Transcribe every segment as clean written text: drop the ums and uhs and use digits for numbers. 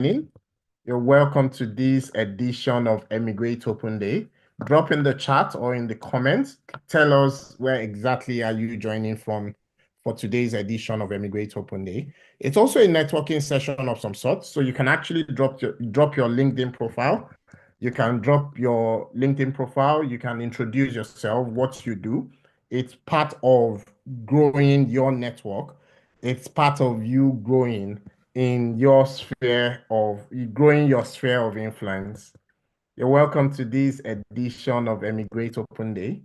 You're welcome to this edition of eMigr8 Open Day. Drop in the chat or in the comments. Tell us where exactly are you joining from for today's edition of eMigr8 Open Day. It's also a networking session of some sort, so you can actually drop your LinkedIn profile. You can drop your LinkedIn profile. You can introduce yourself, what you do. It's part of growing your network. It's part of you growing in your sphere of growing your sphere of influence. You're welcome to this edition of eMigr8 Open Day.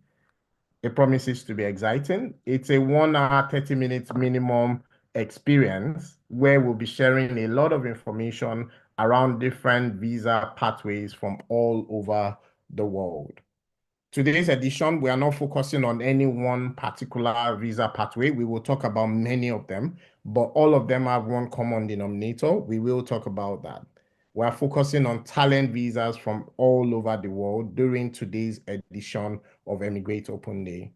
It promises to be exciting. It's a 1 hour, 30 minutes minimum experience where we'll be sharing a lot of information around different visa pathways from all over the world. Today's edition, we are not focusing on any one particular visa pathway. We will talk about many of them, but all of them have one common denominator. We will talk about that. We are focusing on talent visas from all over the world during today's edition of eMigr8 Open Day.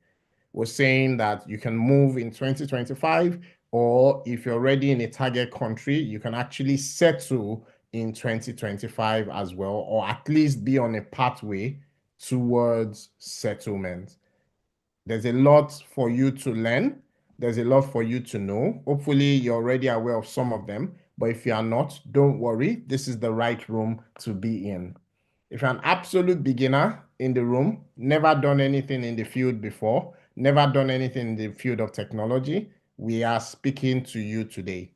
We're saying that you can move in 2025, or if you're already in a target country, you can actually settle in 2025 as well, or at least be on a pathway towards settlement. There's a lot for you to learn. There's a lot for you to know. Hopefully, you're already aware of some of them, but if you are not, don't worry. This is the right room to be in. If you're an absolute beginner in the room, never done anything in the field before, never done anything in the field of technology, we are speaking to you today.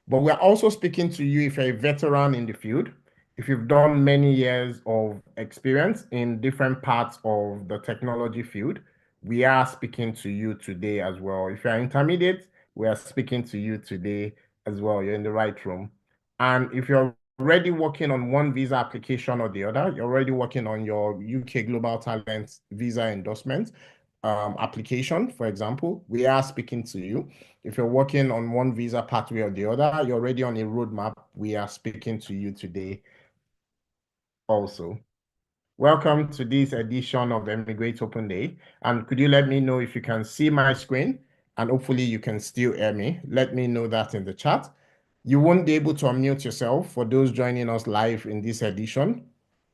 But we're also speaking to you if you're a veteran in the field, if you've done many years of experience in different parts of the technology field, we are speaking to you today as well. If you're intermediate, we are speaking to you today as well. You're in the right room. And if you're already working on one visa application or the other, you're already working on your UK Global Talent visa endorsement application, for example, we are speaking to you. If you're working on one visa pathway or the other, you're already on a roadmap, we are speaking to you today also. Welcome to this edition of eMigr8 Open Day. And could you let me know if you can see my screen? And hopefully you can still hear me. Let me know that in the chat. You won't be able to unmute yourself for those joining us live in this edition.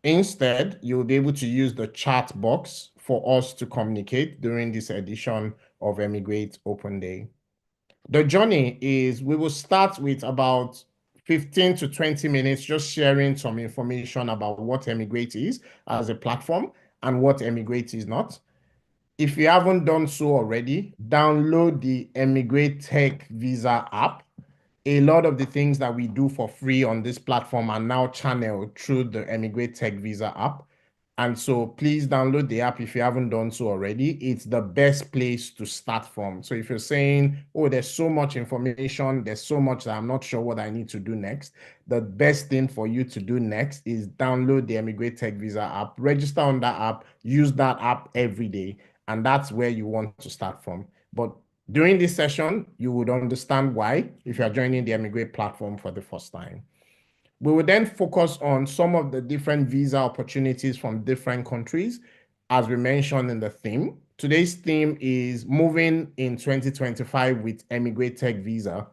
Instead, you'll be able to use the chat box for us to communicate during this edition of eMigr8 Open Day. The journey is we will start with about 15 to 20 minutes just sharing some information about what eMigr8 is as a platform and what eMigr8 is not. If you haven't done so already, download the eMigr8 Tech Visa app. A lot of the things that we do for free on this platform are now channeled through the eMigr8 Tech Visa app. And so please download the app if you haven't done so already. It's the best place to start from. So if you're saying, oh, there's so much information, there's so much that I'm not sure what I need to do next, the best thing for you to do next is download the eMigr8 Tech Visa app, register on that app, use that app every day. And that's where you want to start from. But during this session, you would understand why if you're joining the eMigr8 platform for the first time. We will then focus on some of the different visa opportunities from different countries, as we mentioned in the theme. Today's theme is moving in 2025 with eMigr8 Tech Visa.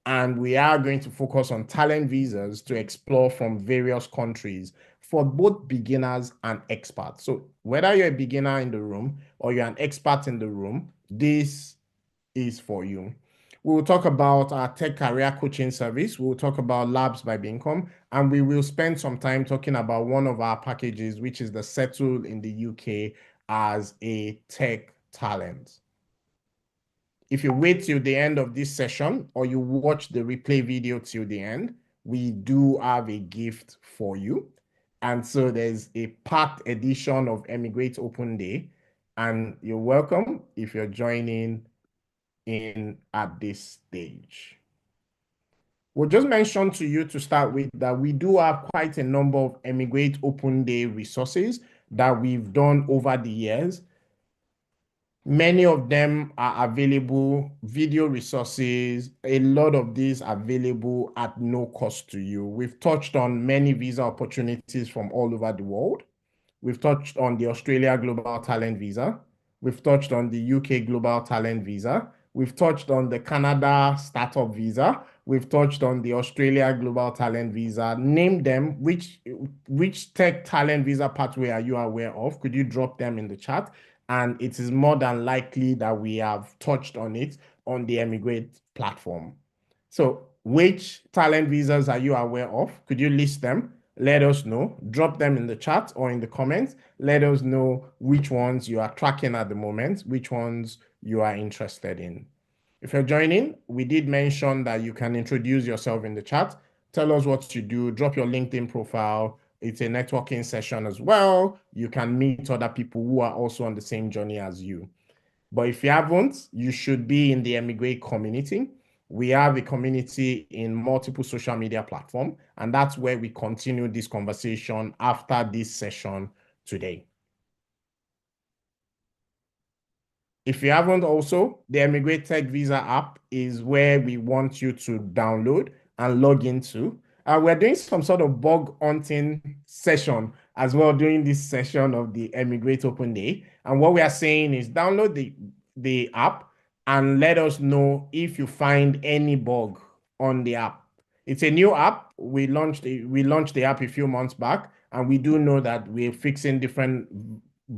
And we are going to focus on talent visas to explore from various countries for both beginners and experts. So whether you're a beginner in the room or you're an expert in the room, this is for you. We will talk about our tech career coaching service. We'll talk about Labs by Bincom, and we will spend some time talking about one of our packages, which is the Settle in the UK as a tech talent. If you wait till the end of this session or you watch the replay video till the end, we do have a gift for you. And so there's a packed edition of eMigr8 Open Day, and you're welcome if you're joining in at this stage. We'll just mention to you to start with that we do have quite a number of eMigr8 Open Day resources that we've done over the years. Many of them are available, video resources, a lot of these available at no cost to you. We've touched on many visa opportunities from all over the world. We've touched on the Australia Global Talent Visa. We've touched on the UK Global Talent Visa. We've touched on the Canada Startup Visa. We've touched on the Australia Global Talent Visa. Name them. Which tech talent visa pathway are you aware of? Could you drop them in the chat? And it is more than likely that we have touched on it on the eMigr8 platform. So, which talent visas are you aware of? Could you list them? Let us know. Drop them in the chat or in the comments. Let us know which ones you are tracking at the moment, which ones you are interested in. If you're joining, we did mention that you can introduce yourself in the chat. Tell us what you do, drop your LinkedIn profile. It's a networking session as well. You can meet other people who are also on the same journey as you. But if you haven't, you should be in the eMigr8 community. We have a community in multiple social media platforms, and that's where we continue this conversation after this session today. If you haven't also, the eMigr8 Tech Visa app is where we want you to download and log into. We're doing some sort of bug hunting session as well during this session of the eMigr8 Open Day. And what we are saying is download the app and let us know if you find any bug on the app. It's a new app. We launched the app a few months back, and we do know that we're fixing different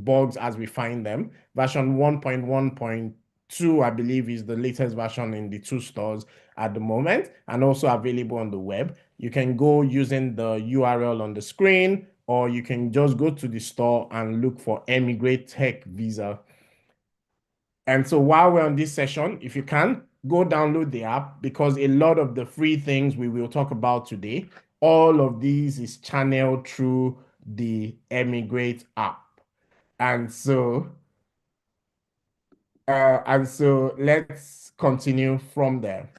bugs as we find them. Version 1.1.2, I believe, is the latest version in the two stores at the moment and also available on the web. You can go using the URL on the screen, or you can just go to the store and look for eMigr8 Tech Visa. And so while we're on this session, if you can, go download the app, because a lot of the free things we will talk about today, all of these is channeled through the eMigr8 app. And so let's continue from there.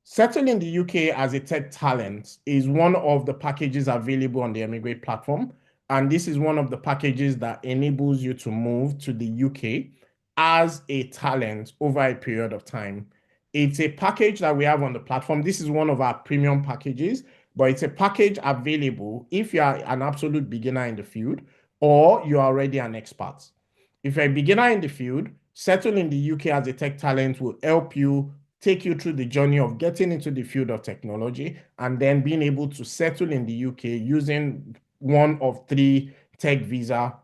Settle in the UK as a tech talent is one of the packages available on the eMigr8 platform. And this is one of the packages that enables you to move to the UK as a talent over a period of time. It's a package that we have on the platform. This is one of our premium packages, but it's a package available if you are an absolute beginner in the field or you're already an expert. If you're a beginner in the field, Settle in the UK as a tech talent will help you take you through the journey of getting into the field of technology and then being able to settle in the UK using one of three tech visas.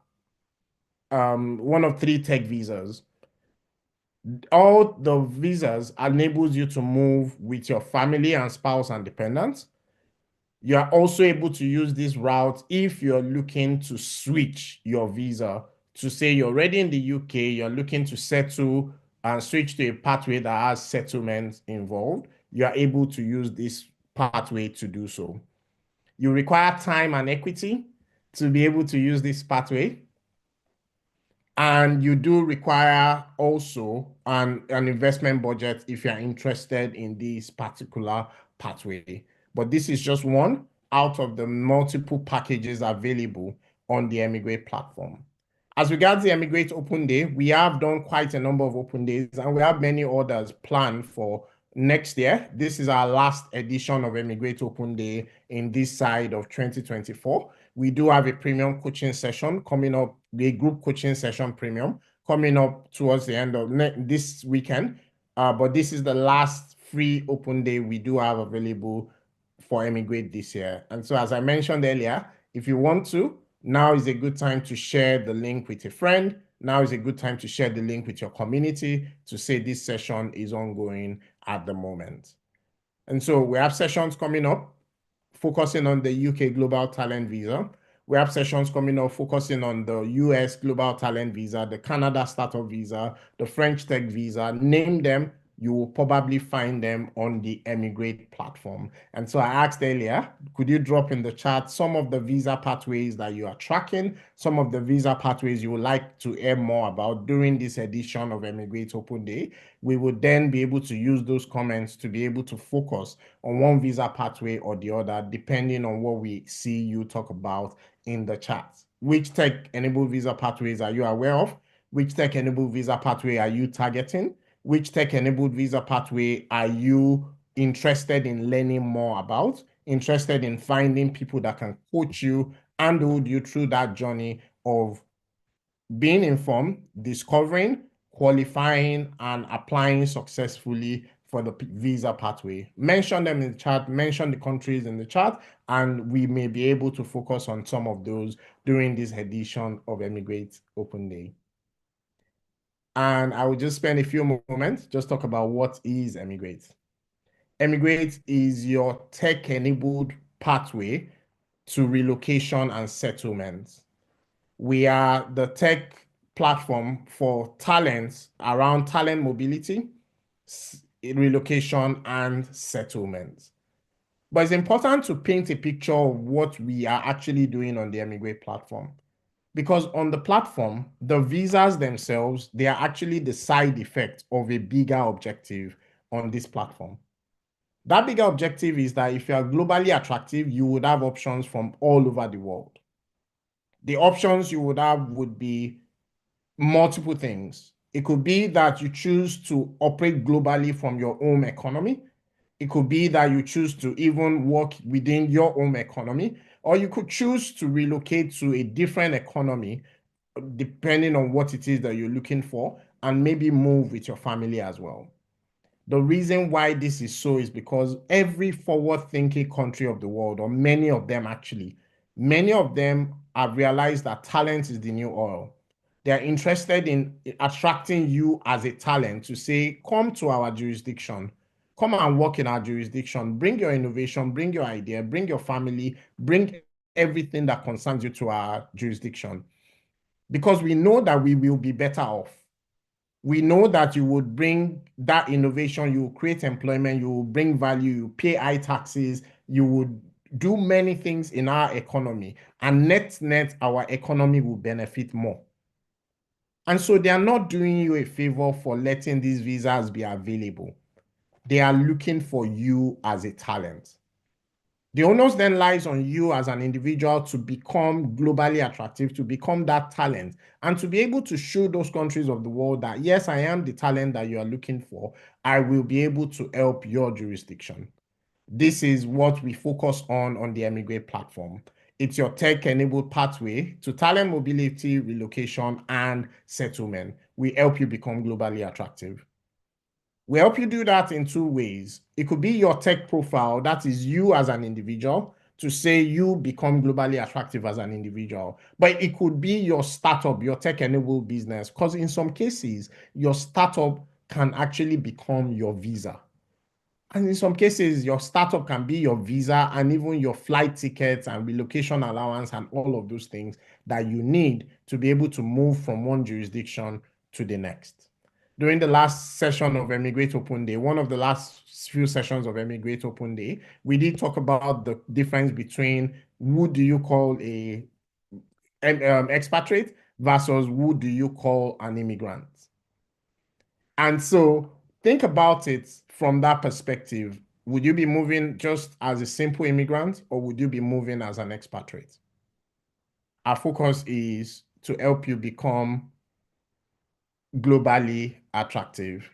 All the visas enables you to move with your family and spouse and dependents. You are also able to use this route if you're looking to switch your visa to say you're already in the UK, you're looking to settle and switch to a pathway that has settlements involved. You are able to use this pathway to do so. You require time and equity to be able to use this pathway. And you do require also an investment budget if you're interested in this particular pathway. But this is just one out of the multiple packages available on the eMigr8 platform. As regards the eMigr8 Open Day, we have done quite a number of open days and we have many others planned for next year. This is our last edition of eMigr8 Open Day in this side of 2024. We do have a premium coaching session coming up, a group coaching session premium coming up towards the end of this weekend. But this is the last free open day we do have available for eMigr8 this year. And so, as I mentioned earlier, if you want to, now is a good time to share the link with a friend. Now is a good time to share the link with your community to say this session is ongoing at the moment. And so we have sessions coming up focusing on the UK Global Talent Visa. We have sessions coming up focusing on the US Global Talent Visa, the Canada Startup Visa, the French Tech Visa. Name them, you will probably find them on the eMigr8 platform. And so I asked earlier, could you drop in the chat some of the visa pathways that you are tracking, some of the visa pathways you would like to hear more about during this edition of eMigr8 Open Day? We would then be able to use those comments to be able to focus on one visa pathway or the other, depending on what we see you talk about in the chat. Which tech-enabled visa pathways are you aware of? Which tech-enabled visa pathway are you targeting? Which tech-enabled visa pathway are you interested in learning more about? Interested in finding people that can coach you and hold you through that journey of being informed, discovering, qualifying, and applying successfully for the visa pathway. Mention them in the chat, mention the countries in the chat, and we may be able to focus on some of those during this edition of eMigr8 Open Day. And I will just spend a few moments just talk about what is eMigr8. eMigr8 is your tech-enabled pathway to relocation and settlement. We are the tech platform for talents around talent mobility, relocation, and settlement. But it's important to paint a picture of what we are actually doing on the eMigr8 platform. Because on the platform, the visas themselves, they are actually the side effect of a bigger objective on this platform. That bigger objective is that if you are globally attractive, you would have options from all over the world. The options you would have would be multiple things. It could be that you choose to operate globally from your home economy. It could be that you choose to even work within your home economy, or you could choose to relocate to a different economy, depending on what it is that you're looking for, and maybe move with your family as well. The reason why this is so is because every forward-thinking country of the world, or many of them actually, many of them have realized that talent is the new oil. They're interested in attracting you as a talent to say, come to our jurisdiction, come and work in our jurisdiction, bring your innovation, bring your idea, bring your family, bring everything that concerns you to our jurisdiction. Because we know that we will be better off. We know that you would bring that innovation, you will create employment, you will bring value, you pay high taxes, you would do many things in our economy, and net, our economy will benefit more. And so they are not doing you a favor for letting these visas be available. They are looking for you as a talent. The onus then lies on you as an individual to become globally attractive, to become that talent, and to be able to show those countries of the world that, yes, I am the talent that you are looking for. I will be able to help your jurisdiction. This is what we focus on the eMigr8 platform. It's your tech-enabled pathway to talent mobility, relocation, and settlement. We help you become globally attractive. We help you do that in two ways. It could be your tech profile, that is you as an individual, to say you become globally attractive as an individual. But it could be your startup, your tech-enabled business, because in some cases, your startup can actually become your visa. And in some cases, your startup can be your visa and even your flight tickets and relocation allowance and all of those things that you need to be able to move from one jurisdiction to the next. During the last session of eMigr8 Open Day, one of the last few sessions of eMigr8 Open Day, we did talk about the difference between who do you call a expatriate versus who do you call an immigrant. And so think about it from that perspective. Would you be moving just as a simple immigrant, or would you be moving as an expatriate? Our focus is to help you become globally attractive.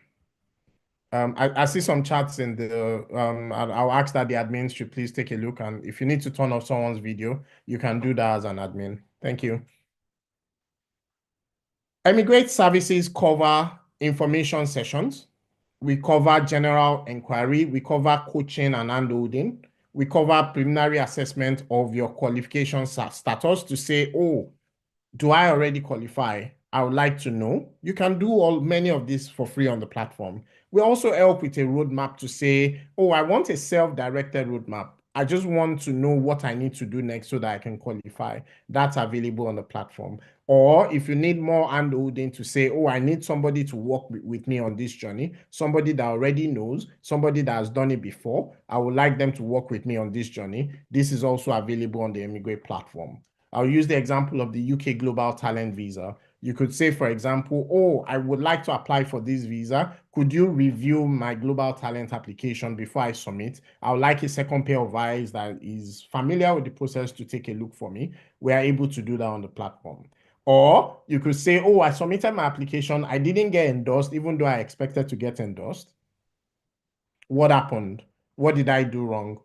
I see some chats in the, I'll ask that the admins should please take a look. And if you need to turn off someone's video, you can do that as an admin. Thank you. eMigr8 services cover information sessions. We cover general inquiry. We cover coaching and handholding. We cover preliminary assessment of your qualification status to say, oh, do I already qualify? I would like to know. You can do many of this for free on the platform. We also help with a roadmap to say, oh, I want a self-directed roadmap. I just want to know what I need to do next so that I can qualify. That's available on the platform. Or if you need more handholding to say, oh, I need somebody to work with me on this journey, somebody that already knows, somebody that has done it before, I would like them to work with me on this journey. This is also available on the eMigr8 platform. I'll use the example of the UK Global Talent Visa. You could say, for example, oh, I would like to apply for this visa. Could you review my Global Talent application before I submit? I would like a second pair of eyes that is familiar with the process to take a look for me. We are able to do that on the platform. Or you could say, oh, I submitted my application. I didn't get endorsed, even though I expected to get endorsed. What happened? What did I do wrong?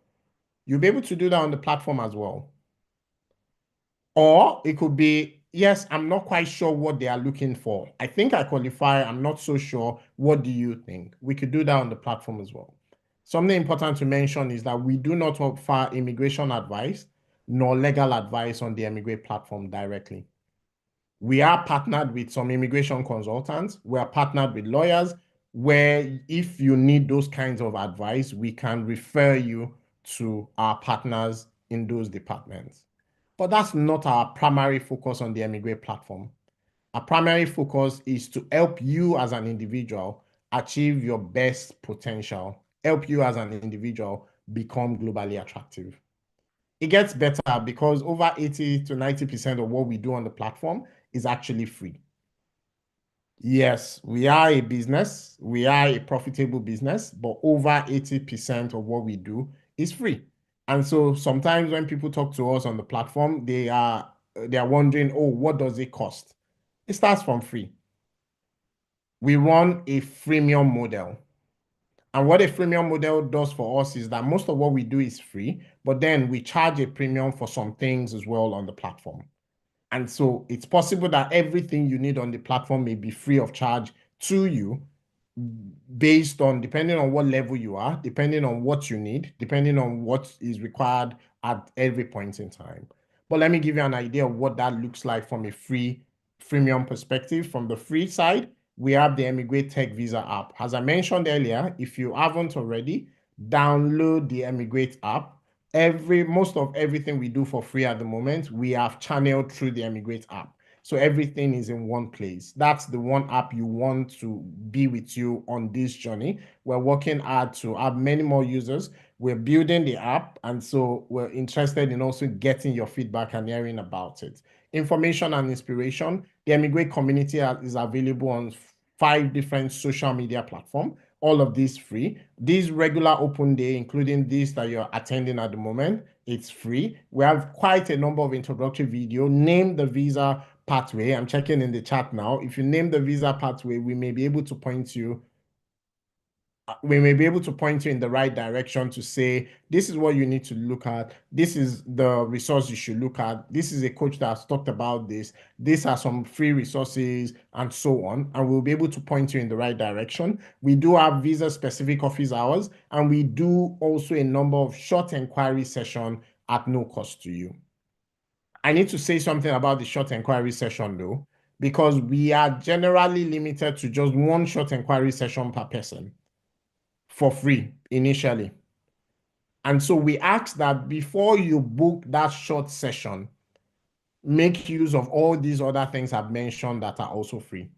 You'll be able to do that on the platform as well. Or it could be Yes, I'm not quite sure what they are looking for. I think I qualify. I'm not so sure. What do you think? We could do that on the platform as well. Something important to mention is that we do not offer immigration advice nor legal advice on the eMigr8 platform directly. We are partnered with some immigration consultants. We are partnered with lawyers where if you need those kinds of advice, we can refer you to our partners in those departments. But that's not our primary focus on the eMigr8 platform. Our primary focus is to help you as an individual achieve your best potential, help you as an individual become globally attractive. It gets better because over 80 to 90% of what we do on the platform is actually free. Yes, we are a business, we are a profitable business, but over 80% of what we do is free. And so sometimes when people talk to us on the platform, they are wondering, oh, what does it cost? It starts from free. We run a freemium model. And what a freemium model does for us is that most of what we do is free, but then we charge a premium for some things as well on the platform. And so it's possible that everything you need on the platform may be free of charge to you based on, depending on what level you are, depending on what you need, depending on what is required at every point in time. But let me give you an idea of what that looks like from a freemium perspective. From the free side, we have the eMigr8 Tech Visa app. As I mentioned earlier, if you haven't already, download the eMigr8 app. Most of everything we do for free at the moment, we have channeled through the eMigr8 app. So everything is in one place. That's the one app you want to be with you on this journey. We're working hard to have many more users. We're building the app, and so we're interested in also getting your feedback and hearing about it. Information and inspiration. The eMigr8 community is available on 5 different social media platforms. All of these free. This regular open day, including this that you're attending at the moment, it's free. We have quite a number of introductory video. Name the visa pathway. I'm checking in the chat now. If you name the visa pathway, we may be able to point you in the right direction to say, this is what you need to look at. This is the resource you should look at. This is a coach that has talked about this. These are some free resources and so on. And we'll be able to point you in the right direction. We do have visa specific office hours, and we do also a number of short inquiry sessions at no cost to you. I need to say something about the short inquiry session though, because we are generally limited to just one short inquiry session per person for free initially. And so we ask that before you book that short session, make use of all these other things I've mentioned that are also free.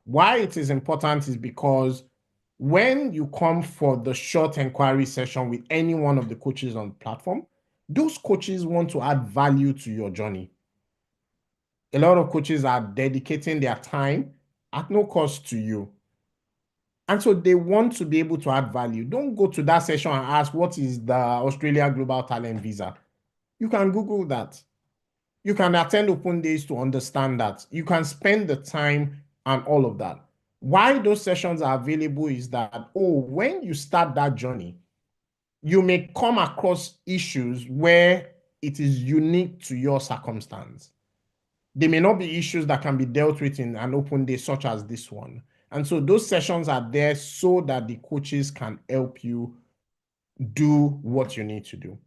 Why it is important is because when you come for the short inquiry session with any one of the coaches on the platform, those coaches want to add value to your journey. A lot of coaches are dedicating their time at no cost to you. And so they want to be able to add value. Don't go to that session and ask, what is the Australia Global Talent Visa? You can Google that. You can attend open days to understand that. You can spend the time and all of that. Why those sessions are available is that, when you start that journey, you may come across issues where it is unique to your circumstance. They may not be issues that can be dealt with in an open day such as this one. And so those sessions are there so that the coaches can help you do what you need to do.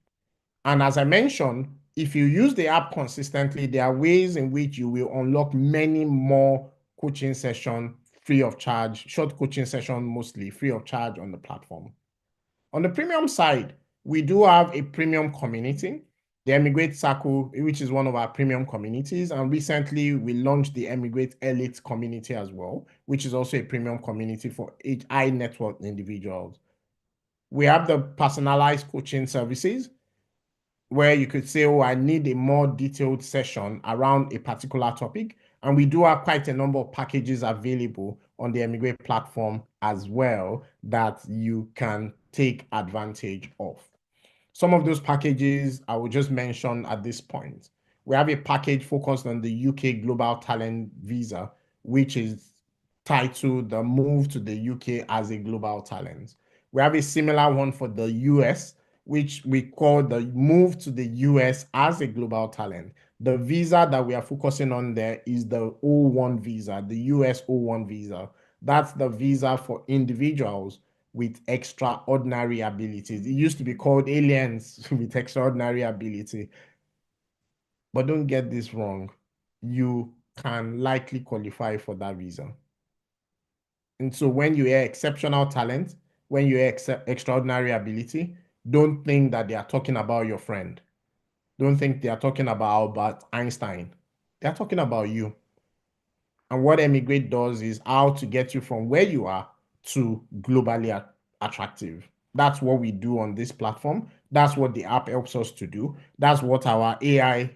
And as I mentioned, if you use the app consistently, there are ways in which you will unlock many more coaching sessions free of charge, short coaching sessions mostly free of charge on the platform. On the premium side, we do have a premium community, the eMigr8 Circle, which is one of our premium communities. And recently, we launched the eMigr8 Elite community as well, which is also a premium community for high net worth individuals. We have the personalized coaching services, where you could say, I need a more detailed session around a particular topic. And we do have quite a number of packages available on the eMigr8 platform as well that you can take advantage of. Some of those packages I will just mention at this point. We have a package focused on the UK Global Talent Visa, which is titled the Move to the UK as a Global Talent. We have a similar one for the US, which we call the Move to the US as a Global Talent. The visa that we are focusing on there is the O1 visa, the US O1 visa. That's the visa for individuals with extraordinary abilities. It used to be called aliens with extraordinary ability. But don't get this wrong. You can likely qualify for that visa. And so when you hear exceptional talent, when you hear extraordinary ability, don't think that they are talking about your friend. Don't think they are talking about Albert Einstein. They're talking about you. And what eMigr8 does is how to get you from where you are to globally attractive. That's what we do on this platform. That's what the app helps us to do. That's what our AI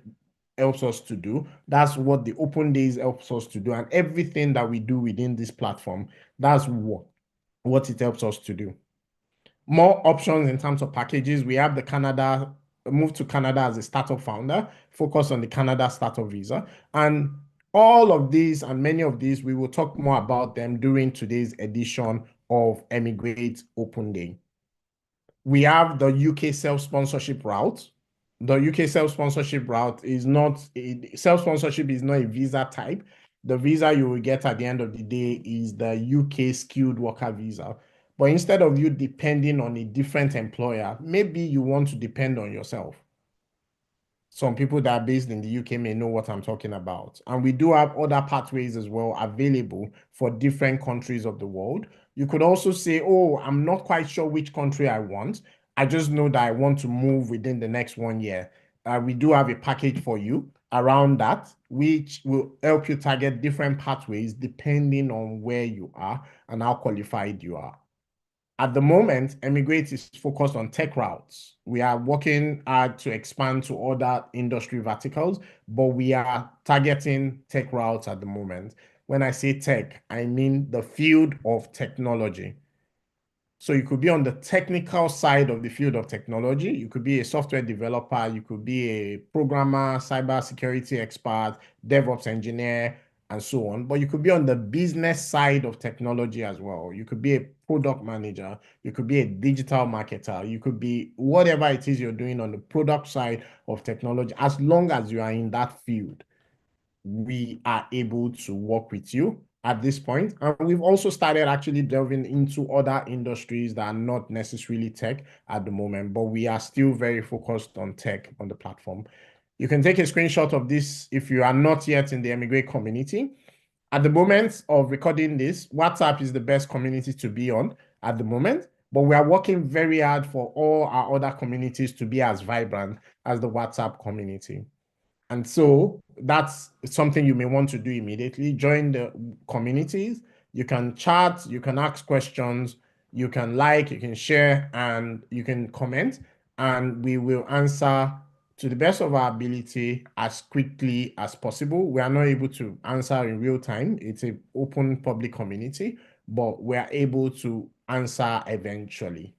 helps us to do. That's what the open days helps us to do. And everything that we do within this platform, that's what it helps us to do. More options in terms of packages. We have the Canada, move to Canada as a startup founder, focus on the Canada startup visa. And all of these and many of these, we will talk more about them during today's edition of eMigr8 Open Day. We have the UK self-sponsorship route. The UK self-sponsorship route is not, self-sponsorship is not a visa type. The visa you will get at the end of the day is the UK skilled worker visa. But instead of you depending on a different employer, maybe you want to depend on yourself. Some people that are based in the UK may know what I'm talking about. And we do have other pathways as well available for different countries of the world. You could also say, oh, I'm not quite sure which country I want. I just know that I want to move within the next 1 year. We do have a package for you around that, which will help you target different pathways depending on where you are and how qualified you are. At the moment, eMigr8 is focused on tech routes. We are working hard to expand to other industry verticals, but we are targeting tech routes at the moment. When I say tech, I mean the field of technology. So you could be on the technical side of the field of technology. You could be a software developer. You could be a programmer, cybersecurity expert, DevOps engineer, and so on. But you could be on the business side of technology as well. You could be a product manager. You could be a digital marketer. You could be whatever it is you're doing on the product side of technology, as long as you are in that field we are able to work with you at this point. And we've also started actually delving into other industries that are not necessarily tech at the moment, but we are still very focused on tech on the platform. You can take a screenshot of this if you are not yet in the eMigr8 community. At the moment of recording this, WhatsApp is the best community to be on at the moment, but we are working very hard for all our other communities to be as vibrant as the WhatsApp community. And so that's something you may want to do immediately. Join the communities. You can chat, you can ask questions, you can like, you can share, and you can comment. And we will answer to the best of our ability as quickly as possible. We are not able to answer in real time. It's an open public community, but we are able to answer eventually.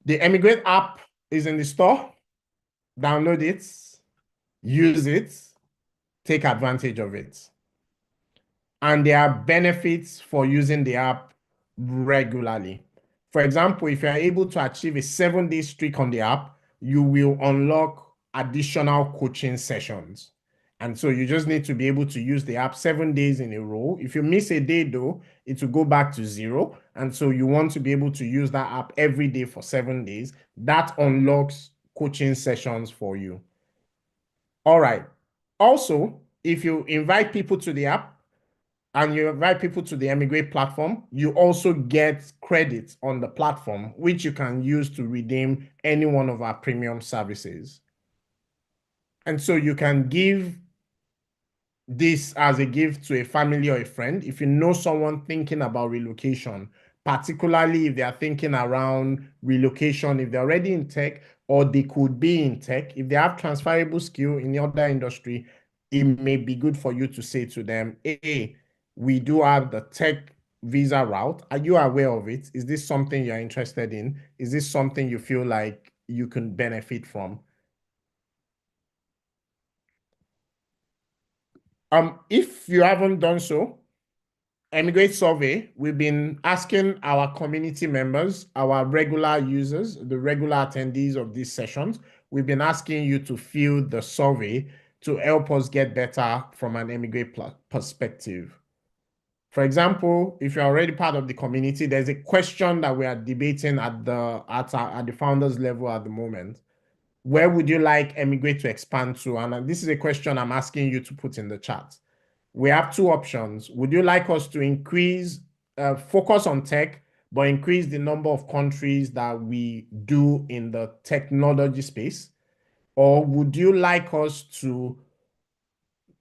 The eMigr8 app is in the store. Download it, use it, take advantage of it. And there are benefits for using the app regularly. For example, if you are able to achieve a 7-day streak on the app, you will unlock additional coaching sessions. And so you just need to be able to use the app 7 days in a row. If you miss a day though, it will go back to 0. And so you want to be able to use that app every day for 7 days. That unlocks coaching sessions for you. All right. Also, if you invite people to the app and you invite people to the eMigr8 platform, you also get credits on the platform, which you can use to redeem any one of our premium services. And so you can give this as a gift to a family or a friend. If you know someone thinking about relocation, particularly if they are thinking around relocation, if they're already in tech or they could be in tech, if they have transferable skill in the other industry, it may be good for you to say to them, hey, we do have the tech visa route. Are you aware of it? Is this something you're interested in? Is this something you feel like you can benefit from? If you haven't done so, eMigr8 survey, we've been asking our community members, our regular users, the regular attendees of these sessions, we've been asking you to fill the survey to help us get better from an eMigr8 perspective. For example, if you're already part of the community, there's a question that we are debating at the founders level at the moment. Where would you like eMigr8 to expand to? And this is a question I'm asking you to put in the chat. We have two options. Would you like us to increase, focus on tech, but increase the number of countries that we do in the technology space? Or would you like us to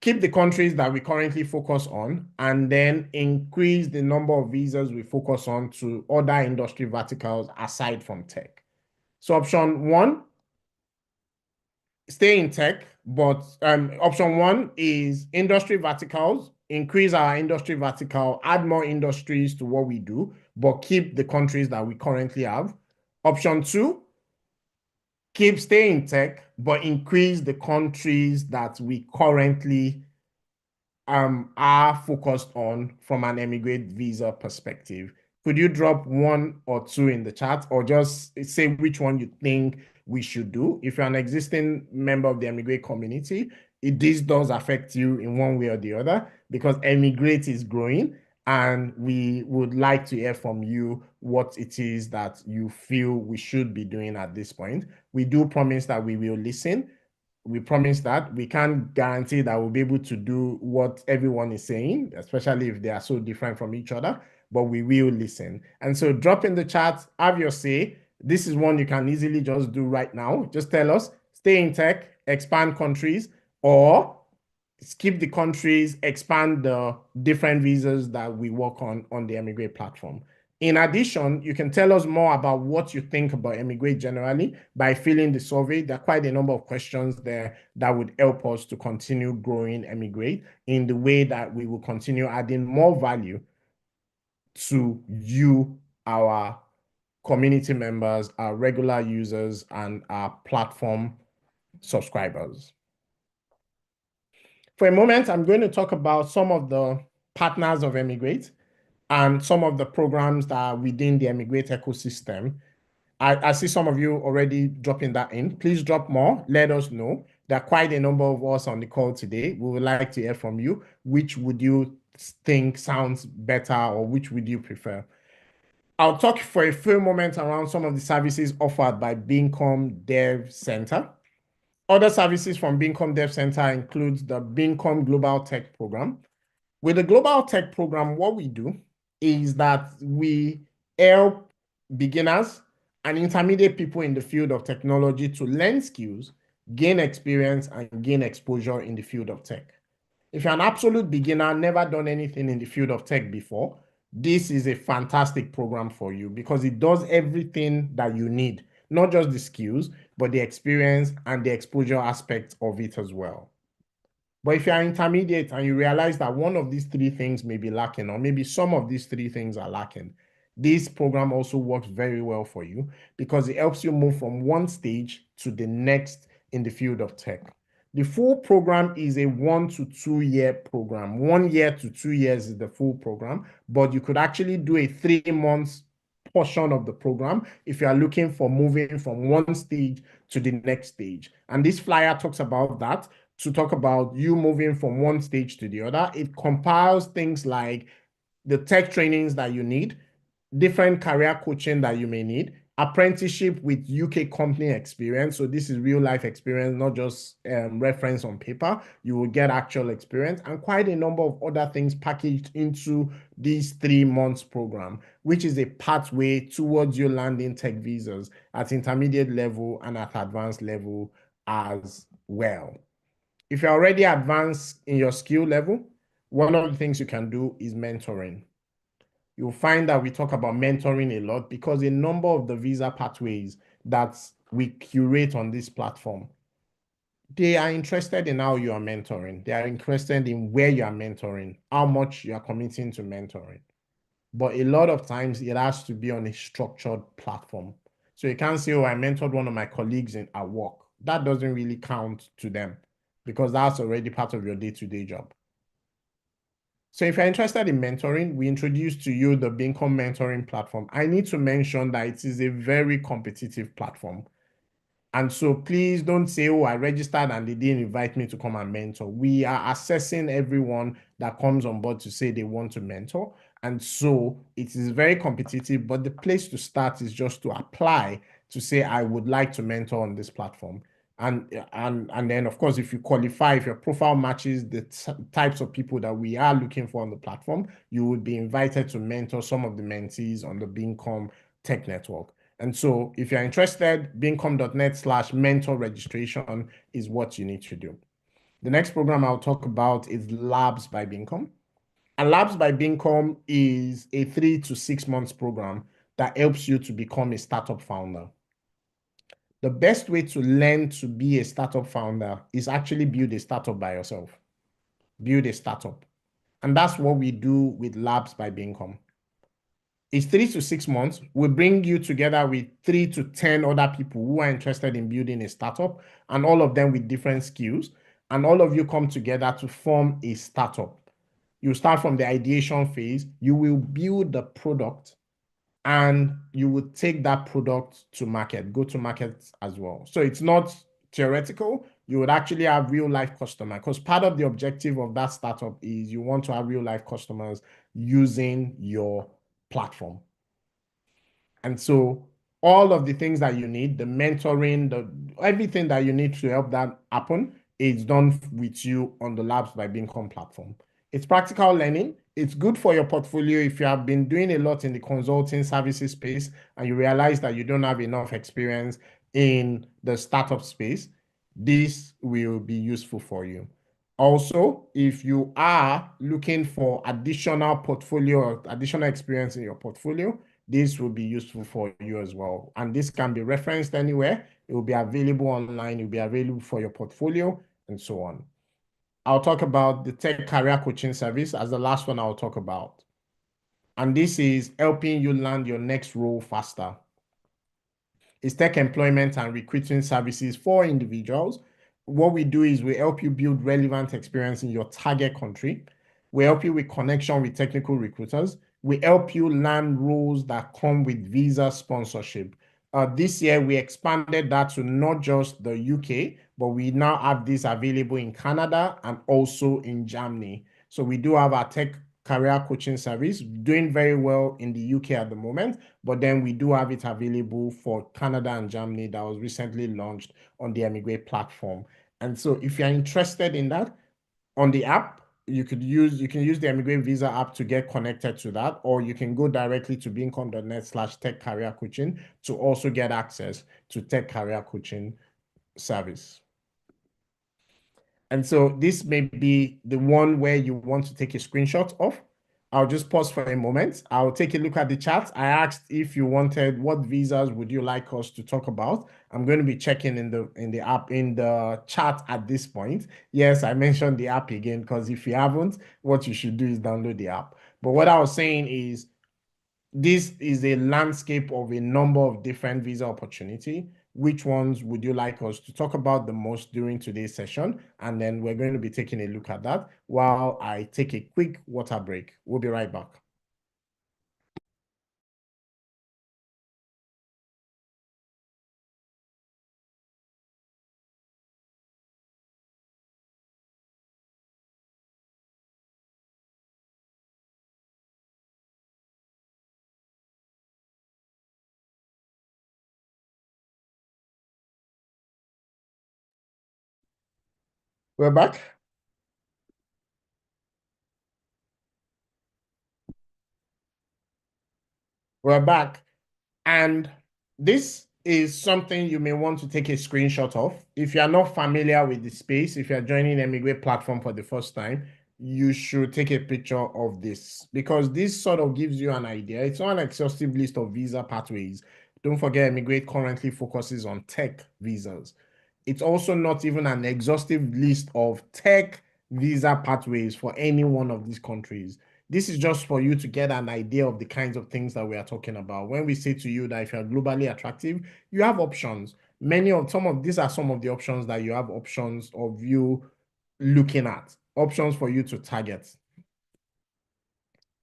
keep the countries that we currently focus on and then increase the number of visas we focus on to other industry verticals aside from tech? So option one, stay in tech, but option one is industry verticals, increase our industry vertical, add more industries to what we do, but keep the countries that we currently have. Option two, keep staying tech, but increase the countries that we currently are focused on from an eMigr8 visa perspective. Could you drop one or two in the chat, or just say which one you think we should do? If you're an existing member of the eMigr8 community, this does affect you in one way or the other because eMigr8 is growing, and we would like to hear from you what it is that you feel we should be doing at this point. We do promise that we will listen. We promise that. We can't guarantee that we'll be able to do what everyone is saying, especially if they are so different from each other, but we will listen. And so drop in the chat, have your say. This is one you can easily just do right now. Just tell us, stay in tech, expand countries, or skip the countries, expand the different visas that we work on the eMigr8 platform. In addition, you can tell us more about what you think about eMigr8 generally by filling the survey. There are quite a number of questions there that would help us to continue growing eMigr8 in the way that we will continue adding more value to you, our community members, our regular users, and our platform subscribers. For a moment, I'm going to talk about some of the partners of eMigr8 and some of the programs that are within the eMigr8 ecosystem. I see some of you already dropping that in. Please drop more. Let us know. There are quite a number of us on the call today. We would like to hear from you. Which would you think sounds better, or which would you prefer? I'll talk for a few moments around some of the services offered by Bincom Dev Center. Other services from Bincom Dev Center include the Bincom Global Tech Program. With the Global Tech Program, what we do is that we help beginners and intermediate people in the field of technology to learn skills, gain experience, and gain exposure in the field of tech. If you're an absolute beginner, never done anything in the field of tech before, this is a fantastic program for you because it does everything that you need, not just the skills, but the experience and the exposure aspect of it as well. But if you're intermediate and you realize that one of these three things may be lacking, or maybe some of these three things are lacking, this program also works very well for you because it helps you move from one stage to the next in the field of tech. The full program is a 1 to 2 year program. 1 year to 2 years is the full program, but you could actually do a 3 months portion of the program if you are looking for moving from one stage to the next stage. And this flyer talks about that, to talk about you moving from one stage to the other. It compiles things like the tech trainings that you need, different career coaching that you may need, apprenticeship with UK company experience. So this is real life experience, not just reference on paper. You will get actual experience, and quite a number of other things packaged into this 3 months program, which is a pathway towards you landing tech visas at intermediate level and at advanced level as well. If you're already advanced in your skill level, one of the things you can do is mentoring. You'll find that we talk about mentoring a lot because a number of the visa pathways that we curate on this platform, they are interested in how you are mentoring. They are interested in where you are mentoring, how much you are committing to mentoring. But a lot of times it has to be on a structured platform. So you can't say, oh, I mentored one of my colleagues at work. That doesn't really count to them because that's already part of your day-to-day job. So if you're interested in mentoring, we introduce to you the Beacom mentoring platform. I need to mention that it is a very competitive platform. And so please don't say, oh, I registered and they didn't invite me to come and mentor. We are assessing everyone that comes on board to say they want to mentor. And so it is very competitive, but the place to start is just to apply to say, I would like to mentor on this platform. And then, of course, if you qualify, if your profile matches the types of people that we are looking for on the platform, you would be invited to mentor some of the mentees on the Beacom Tech Network. And so if you're interested, beacom.net/mentor registration is what you need to do. The next program I'll talk about is Labs by Beacom. And Labs by Beacom is a 3 to 6 months program that helps you to become a startup founder. The best way to learn to be a startup founder is actually build a startup by yourself. Build a startup. And that's what we do with Labs by Beacom. It's 3 to 6 months. We bring you together with 3 to 10 other people who are interested in building a startup, and all of them with different skills. And all of you come together to form a startup. You start from the ideation phase. You will build the product, and you will take that product to market, go to market as well. So it's not theoretical. You would actually have real life customers, because part of the objective of that startup is you want to have real life customers using your platform. And so all of the things that you need, the mentoring, everything that you need to help that happen is done with you on the Labs by Beacom platform. It's practical learning. It's good for your portfolio if you have been doing a lot in the consulting services space and you realize that you don't have enough experience in the startup space. This will be useful for you. Also, if you are looking for additional portfolio or additional experience in your portfolio, this will be useful for you as well. And this can be referenced anywhere. It will be available online. It will be available for your portfolio and so on. I'll talk about the tech career coaching service as the last one I'll talk about. And this is helping you land your next role faster. It's tech employment and recruiting services for individuals. What we do is we help you build relevant experience in your target country. We help you with connection with technical recruiters. We help you land roles that come with visa sponsorship. This year, we expanded that to not just the UK, but we now have this available in Canada and also in Germany. So we do have our tech career coaching service doing very well in the UK at the moment, but then we do have it available for Canada and Germany that was recently launched on the eMigr8 platform. And so if you're interested in that, on the app, you can use the eMigr8 Visa app to get connected to that, or you can go directly to beacom.net/tech career coaching to also get access to tech career coaching service. And so this may be the one where you want to take a screenshot of. I'll just pause for a moment. I'll take a look at the chat. I asked if you wanted what visas would you like us to talk about. I'm going to be checking in the app in the chat at this point. Yes, I mentioned the app again because if you haven't, what you should do is download the app. But what I was saying is this is a landscape of a number of different visa opportunity. Which ones would you like us to talk about the most during today's session? And then we're going to be taking a look at that while I take a quick water break. We'll be right back. We're back. We're back. And this is something you may want to take a screenshot of. If you're not familiar with the space, if you're joining eMigr8 platform for the first time, you should take a picture of this because this sort of gives you an idea. It's not an exhaustive list of visa pathways. Don't forget, eMigr8 currently focuses on tech visas. It's also not even an exhaustive list of tech visa pathways for any one of these countries. This is just for you to get an idea of the kinds of things that we are talking about. When we say to you that if you're globally attractive, you have options. These are some of the options that you have options of you looking at, options for you to target.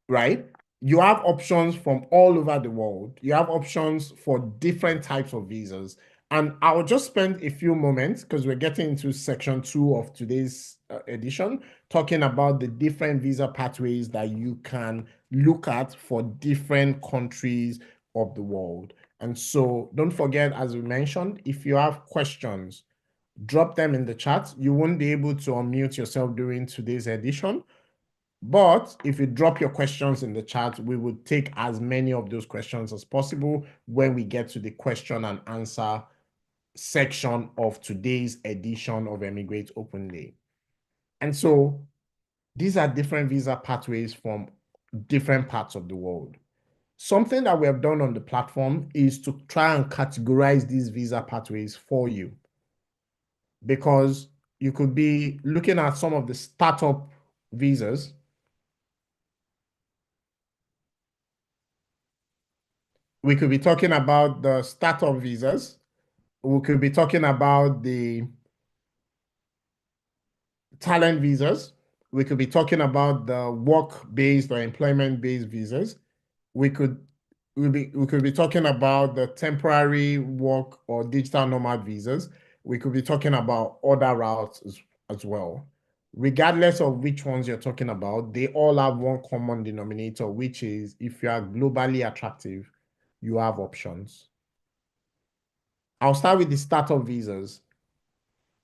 right? You have options from all over the world. You have options for different types of visas. And I'll just spend a few moments because we're getting into section 2 of today's edition, talking about the different visa pathways that you can look at for different countries of the world. And so don't forget, as we mentioned, if you have questions, drop them in the chat. You won't be able to unmute yourself during today's edition. But if you drop your questions in the chat, we will take as many of those questions as possible when we get to the question and answer section of today's edition of eMigr8 Open Day. And so these are different visa pathways from different parts of the world. Something that we have done on the platform is to try and categorize these visa pathways for you, because you could be looking at some of the startup visas. We could be talking about the startup visas. We could be talking about the talent visas. We could be talking about the work-based or employment-based visas. We could we could be talking about the temporary work or digital nomad visas. We could be talking about other routes as well. Regardless of which ones you're talking about, they all have one common denominator, which is if you are globally attractive, you have options. I'll start with the startup visas.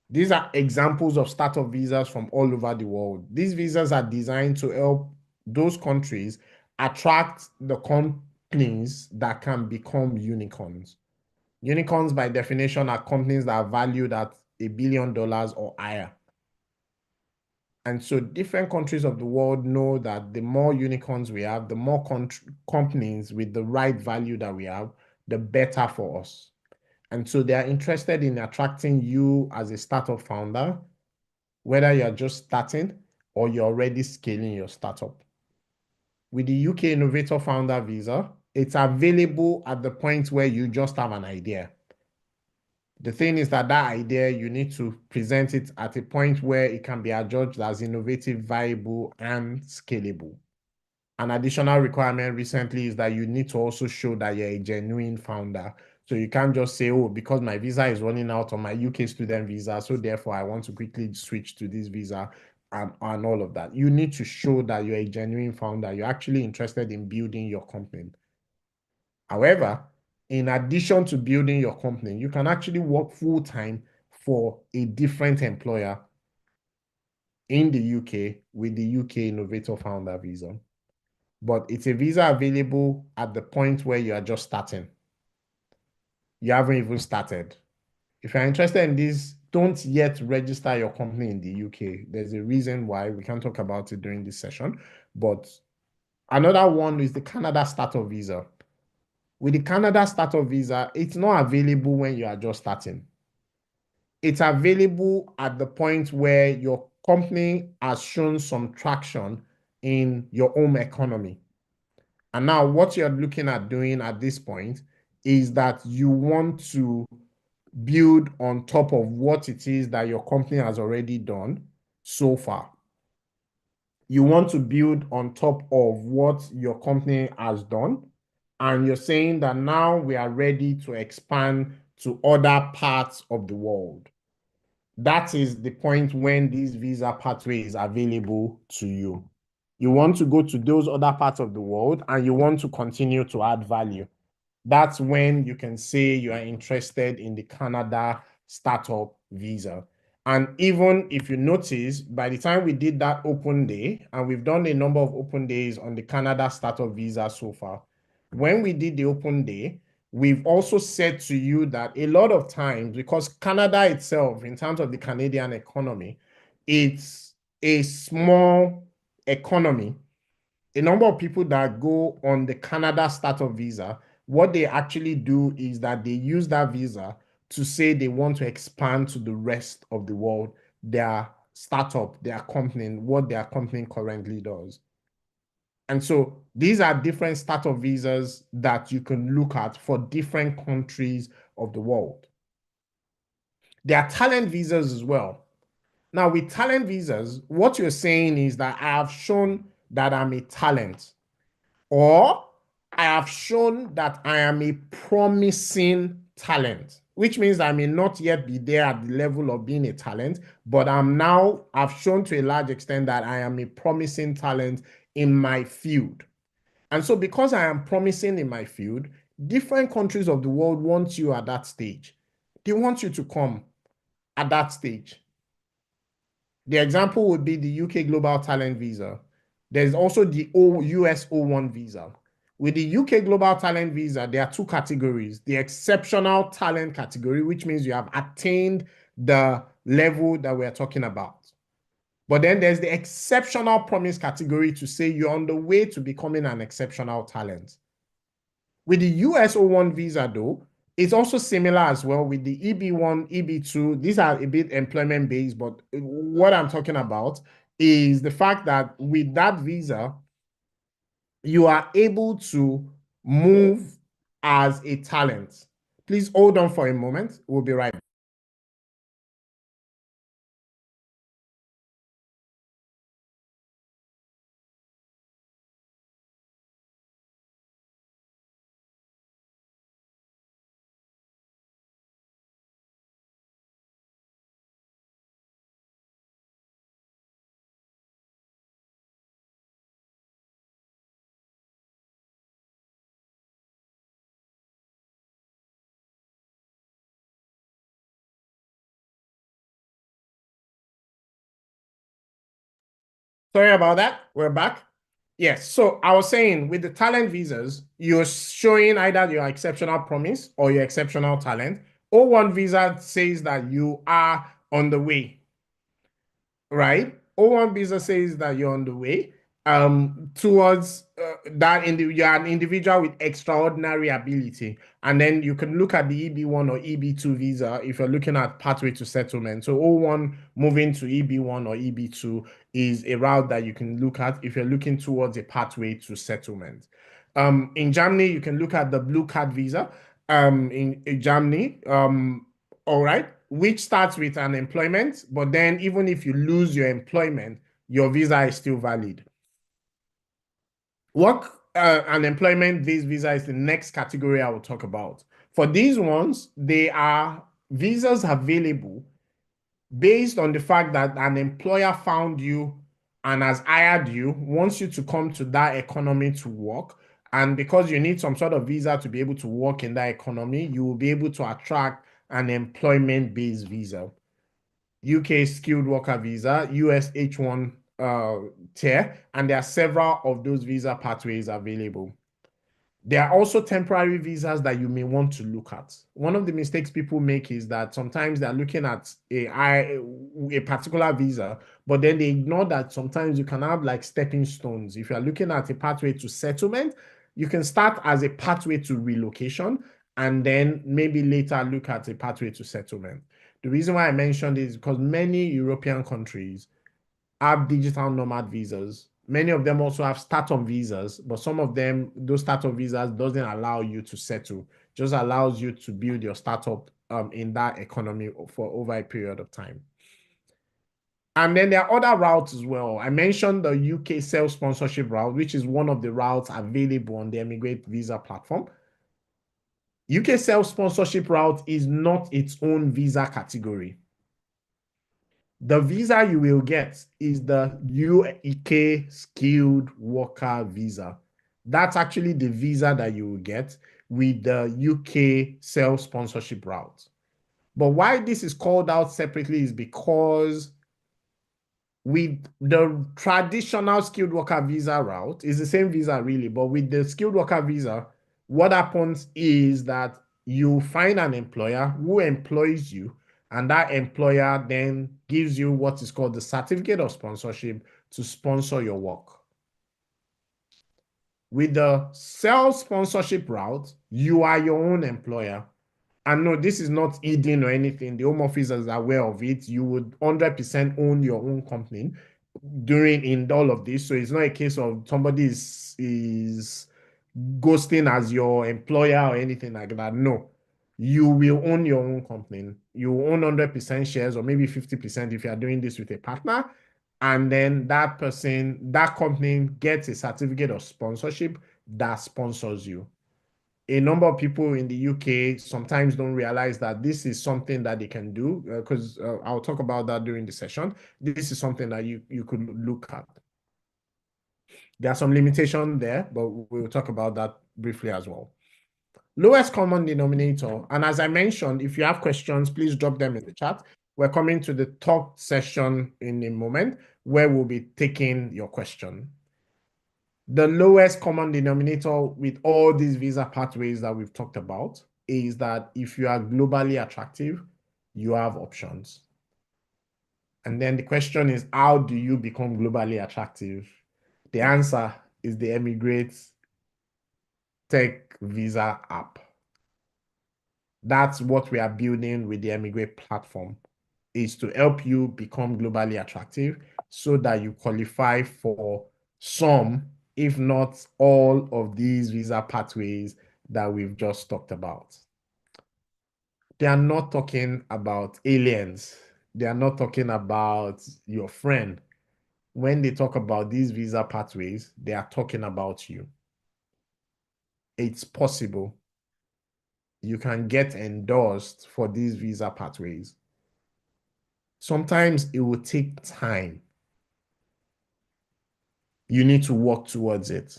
These are examples of startup visas from all over the world. These visas are designed to help those countries attract the companies that can become unicorns. Unicorns, by definition, are companies that are valued at $1 billion or higher. And so different countries of the world know that the more unicorns we have, the more companies with the right value that we have, the better for us. And so they are interested in attracting you as a startup founder, whether you're just starting or you're already scaling your startup. With the UK Innovator Founder Visa, it's available at the point where you just have an idea. The thing is that idea, you need to present it at a point where it can be adjudged as innovative, viable, and scalable. An additional requirement recently is that you need to also show that you're a genuine founder. So you can't just say, oh, because my visa is running out on my UK student visa, so therefore I want to quickly switch to this visa and all of that. You need to show that you're a genuine founder. You're actually interested in building your company. However, in addition to building your company, you can actually work full-time for a different employer in the UK with the UK Innovator Founder Visa. But it's a visa available at the point where you are just starting. You haven't even started. If you're interested in this, don't yet register your company in the UK. There's a reason why. We can talk about it during this session. But another one is the Canada Startup Visa. With the Canada Startup Visa, it's not available when you are just starting. It's available at the point where your company has shown some traction in your home economy. And now what you're looking at doing at this point is that you want to build on top of what it is that your company has already done so far. You want to build on top of what your company has done. And you're saying that now we are ready to expand to other parts of the world. That is the point when this visa pathway is available to you. You want to go to those other parts of the world and you want to continue to add value. That's when you can say you are interested in the Canada Startup Visa. And even if you notice, by the time we did that open day, and we've done a number of open days on the Canada Startup Visa so far, when we did the open day, we've also said to you that a lot of times, because Canada itself, in terms of the Canadian economy, it's a small economy. A number of people that go on the Canada Startup Visa, what they actually do is that they use that visa to say they want to expand to the rest of the world, their startup, their company, what their company currently does. And so these are different startup visas that you can look at for different countries of the world. There are talent visas as well. Now, with talent visas, what you're saying is that I have shown that I'm a talent. or I have shown that I am a promising talent, which means I may not yet be there at the level of being a talent, but I've shown to a large extent that I am a promising talent in my field. And so because I am promising in my field, different countries of the world want you at that stage. They want you to come at that stage. The example would be the UK Global Talent Visa. There's also the US O1 visa. With the UK Global Talent Visa, there are two categories. The exceptional talent category, which means you have attained the level that we're talking about. But then there's the exceptional promise category to say you're on the way to becoming an exceptional talent. With the US O1 visa, though, it's also similar as well with the EB1, EB2. These are a bit employment based, but what I'm talking about is the fact that with that visa, you are able to move as a talent. Please hold on for a moment. We'll be right back. Sorry about that. We're back. Yes. So I was saying with the talent visas, you're showing either your exceptional promise or your exceptional talent. O1 visa says that you are on the way, right? O1 visa says that you're on the way towards you're an individual with extraordinary ability. And then you can look at the EB1 or EB2 visa if you're looking at pathway to settlement. So O1 moving to EB1 or EB2 is a route that you can look at if you're looking towards a pathway to settlement. In Germany, you can look at the blue card visa. In Germany, all right, which starts with an employment, but then even if you lose your employment, your visa is still valid. Work and employment-based visa is the next category I will talk about. For these ones, they are visas available based on the fact that an employer found you and has hired you, wants you to come to that economy to work. And because you need some sort of visa to be able to work in that economy, you will be able to attract an employment-based visa. UK skilled worker visa, US H1 tier, and there are several of those visa pathways available. There are also temporary visas that you may want to look at. One of the mistakes people make is that sometimes they're looking at a particular visa, but then they ignore that sometimes you can have like stepping stones. If you're looking at a pathway to settlement, you can start as a pathway to relocation and then maybe later look at a pathway to settlement. The reason why I mentioned this is because many European countries have digital nomad visas. Many of them also have startup visas, but some of them, those startup visas doesn't allow you to settle, just allows you to build your startup in that economy for over a period of time. And then there are other routes as well. I mentioned the UK self-sponsorship route, which is one of the routes available on the eMigr8 visa platform. UK self-sponsorship route is not its own visa category. The visa you will get is the UK skilled worker visa. That's actually the visa that you will get with the UK self-sponsorship route. But why this is called out separately is because with the traditional skilled worker visa route, is the same visa really, but with the skilled worker visa, what happens is that you find an employer who employs you, and that employer then gives you what is called the certificate of sponsorship to sponsor your work. With the self-sponsorship route, you are your own employer. And no, this is not hidden or anything. The Home Office is aware of it. You would 100% own your own company in all of this. So it's not a case of somebody is ghosting as your employer or anything like that. No, you will own your own company. You own 100% shares or maybe 50% if you are doing this with a partner. And then that company gets a certificate of sponsorship, that sponsors you. A number of people in the UK sometimes don't realize that this is something that they can do, because I'll talk about that during the session. This is something that you could look at. There are some limitations there, but we'll talk about that briefly as well. Lowest common denominator. And as I mentioned, if you have questions, please drop them in the chat. We're coming to the talk session in a moment where we'll be taking your question. The lowest common denominator with all these visa pathways that we've talked about is that if you are globally attractive, you have options. And then the question is, how do you become globally attractive? The answer is the eMigr8 Tech Visa app. That's what we are building with the eMigr8 platform, is to help you become globally attractive so that you qualify for some, if not all, of these visa pathways that we've just talked about. They are not talking about aliens. They are not talking about your friend. When they talk about these visa pathways, they are talking about you. It's possible you can get endorsed for these visa pathways. Sometimes it will take time. You need to work towards it.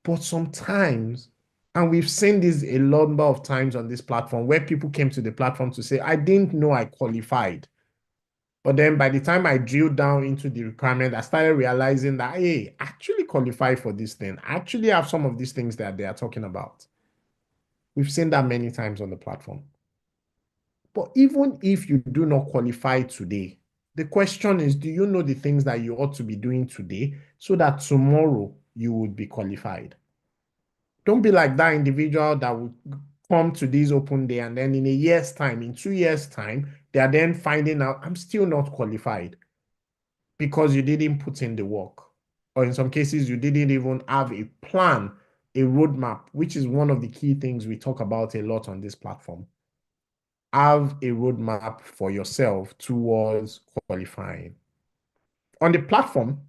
But sometimes, and we've seen this a number of times on this platform, where people came to the platform to say, I didn't know I qualified. But then by the time I drilled down into the requirement, I started realizing that, hey, I actually qualify for this thing. I actually have some of these things that they are talking about. We've seen that many times on the platform. But even if you do not qualify today, the question is, do you know the things that you ought to be doing today so that tomorrow you would be qualified? Don't be like that individual that would come to this open day and then in a year's time, in 2 years' time, they are then finding out, I'm still not qualified because you didn't put in the work. Or in some cases, you didn't even have a plan, a roadmap, which is one of the key things we talk about a lot on this platform. Have a roadmap for yourself towards qualifying. On the platform,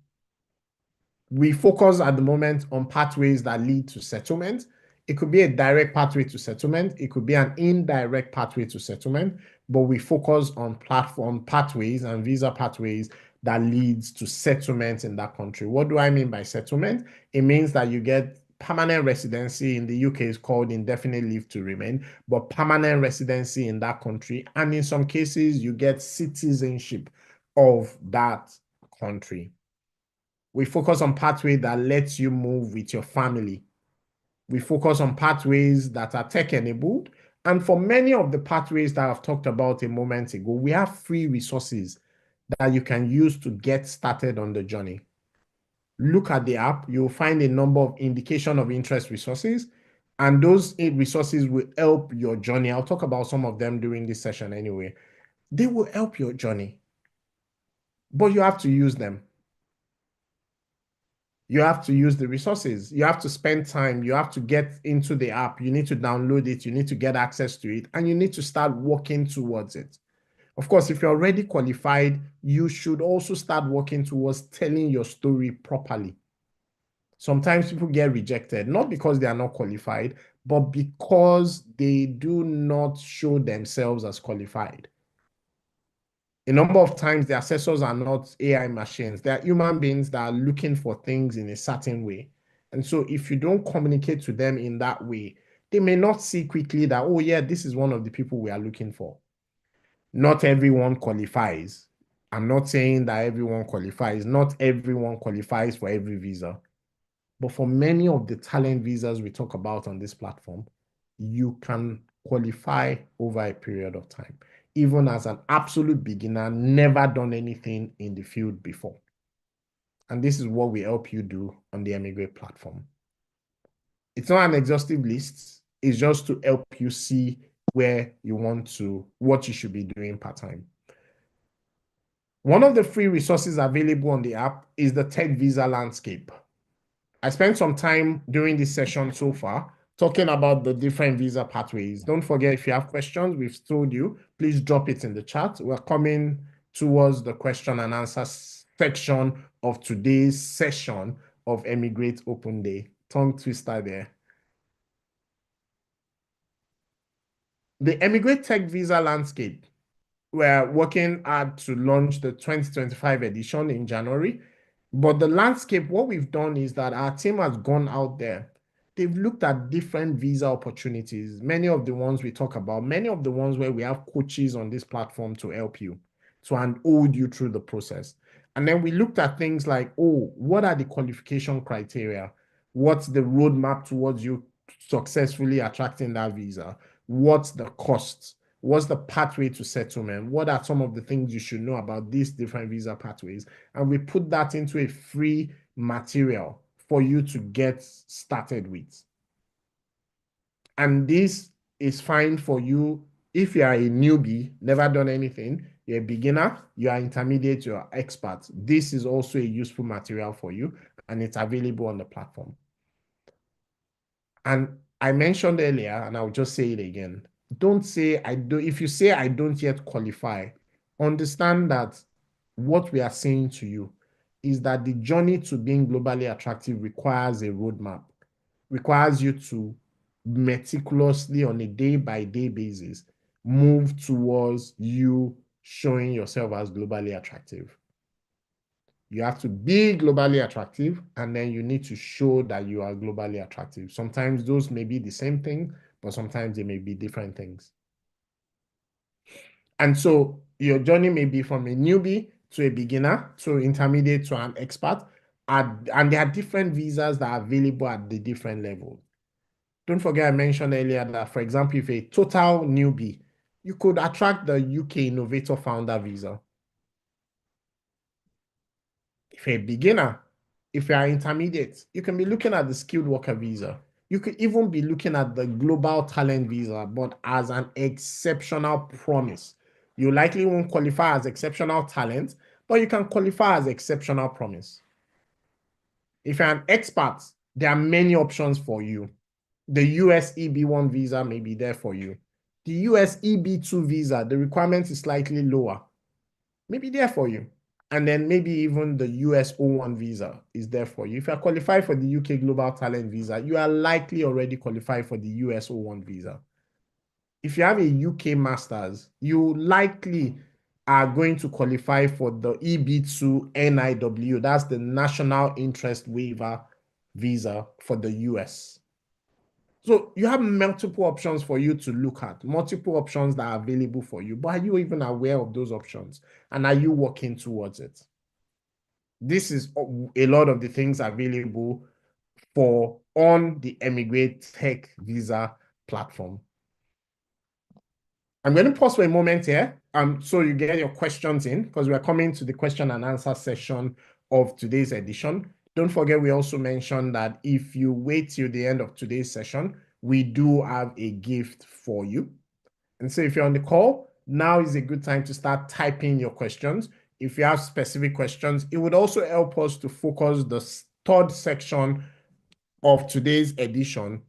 we focus at the moment on pathways that lead to settlement. It could be a direct pathway to settlement. It could be an indirect pathway to settlement, but we focus on platform pathways and visa pathways that leads to settlement in that country. What do I mean by settlement? It means that you get permanent residency. In the UK is called indefinite leave to remain, but permanent residency in that country. And in some cases, you get citizenship of that country. We focus on pathways that lets you move with your family. We focus on pathways that are tech-enabled. And for many of the pathways that I've talked about a moment ago, we have free resources that you can use to get started on the journey. Look at the app, you'll find a number of indication of interest resources, and those resources will help your journey. I'll talk about some of them during this session anyway. They will help your journey, but you have to use them. You have to use the resources. You have to spend time. You have to get into the app. You need to download it. You need to get access to it, and you need to start working towards it. Of course, if you're already qualified, you should also start working towards telling your story properly. Sometimes people get rejected, not because they are not qualified, but because they do not show themselves as qualified. A number of times, the assessors are not AI machines. They are human beings that are looking for things in a certain way. And so if you don't communicate to them in that way, they may not see quickly that, oh, yeah, this is one of the people we are looking for. Not everyone qualifies. I'm not saying that everyone qualifies. Not everyone qualifies for every visa. But for many of the talent visas we talk about on this platform, you can qualify over a period of time, even as an absolute beginner, never done anything in the field before. And this is what we help you do on the eMigr8 platform. It's not an exhaustive list. It's just to help you see where you want to, what you should be doing part-time. One of the free resources available on the app is the tech visa landscape. I spent some time during this session so far talking about the different visa pathways. Don't forget, if you have questions, we've told you, please drop it in the chat. We're coming towards the question and answer section of today's session of eMigr8 Open Day. Tongue twister there. The eMigr8 Tech Visa Landscape. We're working hard to launch the 2025 edition in January. But the landscape, what we've done is that our team has gone out there. They've looked at different visa opportunities, many of the ones we talk about, many of the ones where we have coaches on this platform to help you, to handhold you through the process. And then we looked at things like, oh, what are the qualification criteria? What's the roadmap towards you successfully attracting that visa? What's the cost? What's the pathway to settlement? What are some of the things you should know about these different visa pathways? And we put that into a free material for you to get started with. And this is fine for you if you are a newbie, never done anything, you're a beginner, you are intermediate, you're expert. This is also a useful material for you, and it's available on the platform. And I mentioned earlier, and I'll just say it again. Don't say I do. If you say I don't yet qualify, understand that what we are saying to you is that the journey to being globally attractive requires a roadmap, requires you to meticulously on a day-by-day basis move towards you showing yourself as globally attractive. You have to be globally attractive, and then you need to show that you are globally attractive. Sometimes those may be the same thing, but sometimes they may be different things. And so your journey may be from a newbie to a beginner, to intermediate to an expert, and there are different visas that are available at the different levels. Don't forget I mentioned earlier that, for example, if a total newbie, you could attract the UK Innovator Founder visa. If you're a beginner, if you are intermediate, you can be looking at the skilled worker visa. You could even be looking at the global talent visa, but as an exceptional promise. You likely won't qualify as exceptional talent, but you can qualify as exceptional promise. If you're an expert, there are many options for you. The US EB1 visa may be there for you. The US EB2 visa, the requirement is slightly lower, may be there for you. And then maybe even the US O1 visa is there for you. If you are qualified for the UK Global Talent visa, you are likely already qualified for the US O1 visa. If you have a UK Masters, you likely are going to qualify for the EB2 NIW. That's the National Interest Waiver visa for the US. So you have multiple options for you to look at, multiple options that are available for you. But are you even aware of those options? And are you working towards it? This is a lot of the things available for on the eMigr8 Tech Visa platform. I'm going to pause for a moment here, so you get your questions in, because we're coming to the question and answer session of today's edition. Don't forget, we also mentioned that if you wait till the end of today's session, we do have a gift for you. And so if you're on the call, now is a good time to start typing your questions. If you have specific questions, it would also help us to focus the third section of today's edition,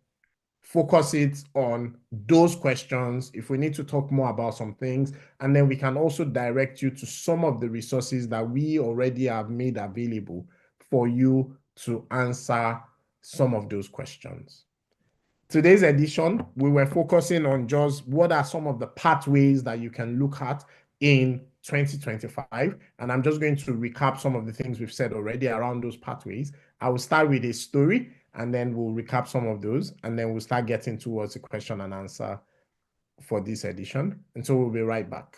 focus it on those questions if we need to talk more about some things, and then we can also direct you to some of the resources that we already have made available for you to answer some of those questions. Today's edition, we were focusing on just what are some of the pathways that you can look at in 2025. And I'm just going to recap some of the things we've said already around those pathways. I will start with a story, and then we'll recap some of those, and then we'll start getting towards the question and answer for this edition. And so we'll be right back.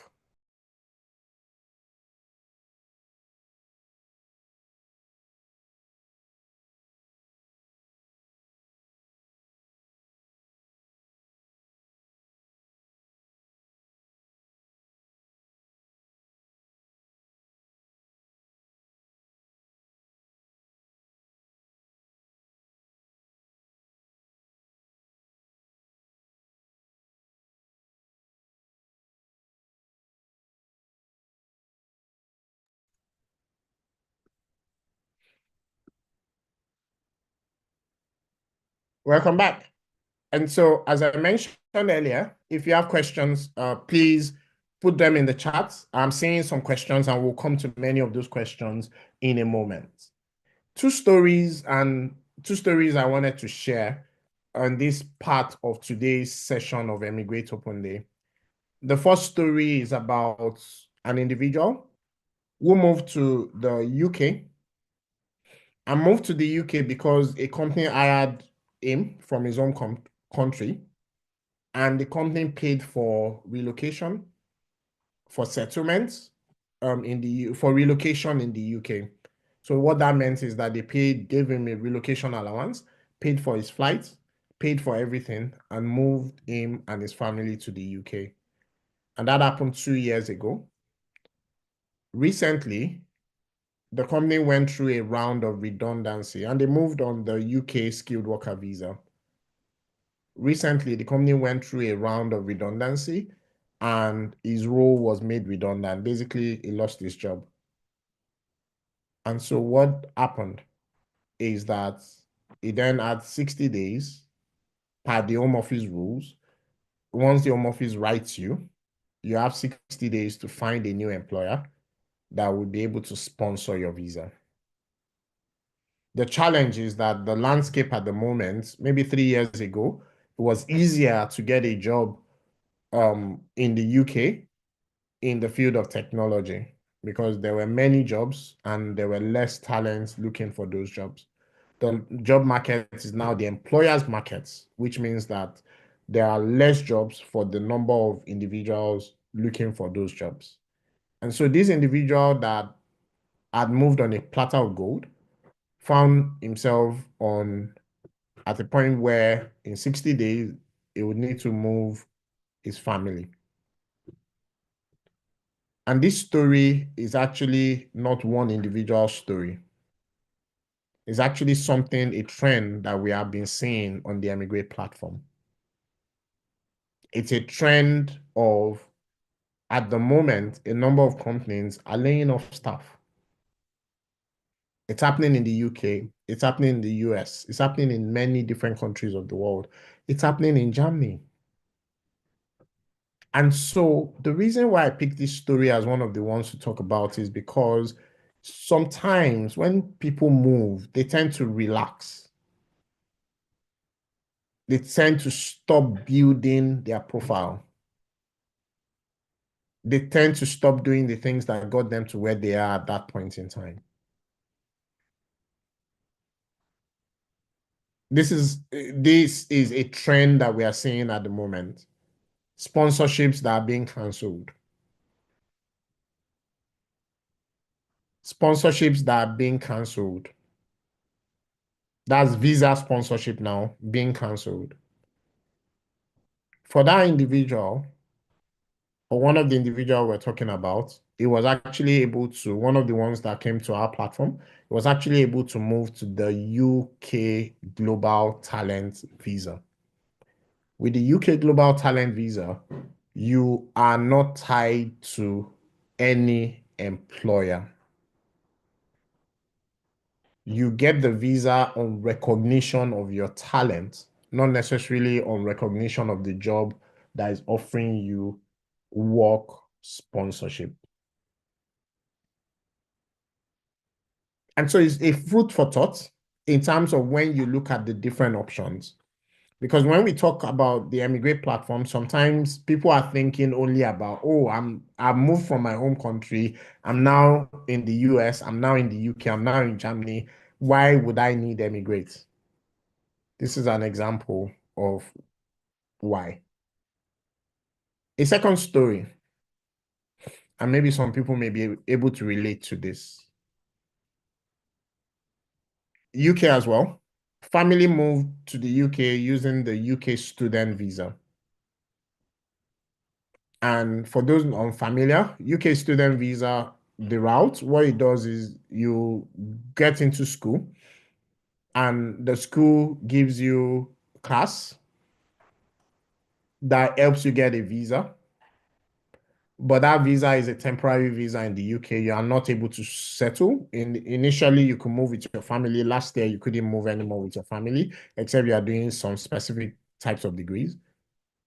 Welcome back. And so, as I mentioned earlier, if you have questions, please put them in the chat. I'm seeing some questions, and we'll come to many of those questions in a moment. two stories and two stories I wanted to share on this part of today's session of eMigr8 Open Day. The first story is about an individual who moved to the UK. I moved to the UK because a company hired him from his own country, and the company paid for relocation, for settlements, for relocation in the UK. So what that meant is that gave him a relocation allowance, paid for his flights, paid for everything, and moved him and his family to the UK. And that happened 2 years ago. Recently, the company went through a round of redundancy and they moved on the UK skilled worker visa. Recently, the company went through a round of redundancy and his role was made redundant. Basically, he lost his job. And so what happened is that he then had 60 days per the Home Office rules. Once the Home Office writes you, you have 60 days to find a new employer that will be able to sponsor your visa. The challenge is that the landscape at the moment, maybe 3 years ago, it was easier to get a job in the UK in the field of technology because there were many jobs and there were less talents looking for those jobs. The job market is now the employer's market, which means that there are less jobs for the number of individuals looking for those jobs. And so this individual that had moved on a platter of gold found himself on at a point where in 60 days he would need to move his family. And this story is actually not one individual story. It's actually a trend that we have been seeing on the eMigr8 platform. It's a trend of, at the moment, a number of companies are laying off staff. It's happening in the UK. It's happening in the US. It's happening in many different countries of the world. It's happening in Germany. And so the reason why I picked this story as one of the ones to talk about is because sometimes when people move, they tend to relax. They tend to stop building their profile. They tend to stop doing the things that got them to where they are at that point in time. This is a trend that we are seeing at the moment. Sponsorships that are being cancelled. Sponsorships that are being cancelled. That's visa sponsorship now being cancelled. For that individual, or one of the individual we're talking about, he was actually able to, one of the ones that came to our platform, he was actually able to move to the UK Global Talent Visa. With the UK Global Talent Visa, you are not tied to any employer. You get the visa on recognition of your talent, not necessarily on recognition of the job that is offering you work sponsorship. And so it's a food for thought in terms of when you look at the different options. Because when we talk about the eMigr8 platform, sometimes people are thinking only about, oh, I've moved from my home country. I'm now in the US. I'm now in the UK. I'm now in Germany. Why would I need eMigr8? This is an example of why. A second story, and maybe some people may be able to relate to this. UK as well. Family moved to the UK using the UK student visa. And for those unfamiliar, UK student visa, the route, what it does is you get into school and the school gives you class that helps you get a visa. But that visa is a temporary visa in the UK. You are not able to settle. Initially, you could move with your family. Last year, you couldn't move anymore with your family, except you are doing some specific types of degrees.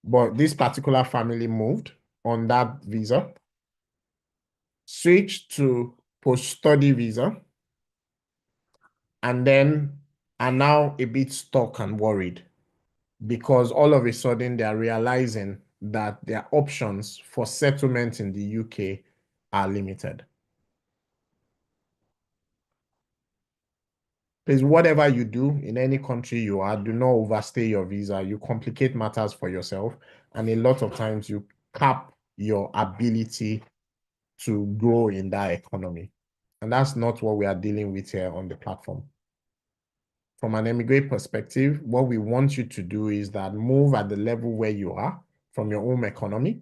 But this particular family moved on that visa, switched to post-study visa, and then are now a bit stuck and worried because all of a sudden they are realizing that their options for settlement in the UK are limited. Because whatever you do in any country you are, do not overstay your visa. You complicate matters for yourself, and a lot of times you cap your ability to grow in that economy. And that's not what we are dealing with here on the platform. From an eMigr8 perspective, what we want you to do is that move at the level where you are from your home economy,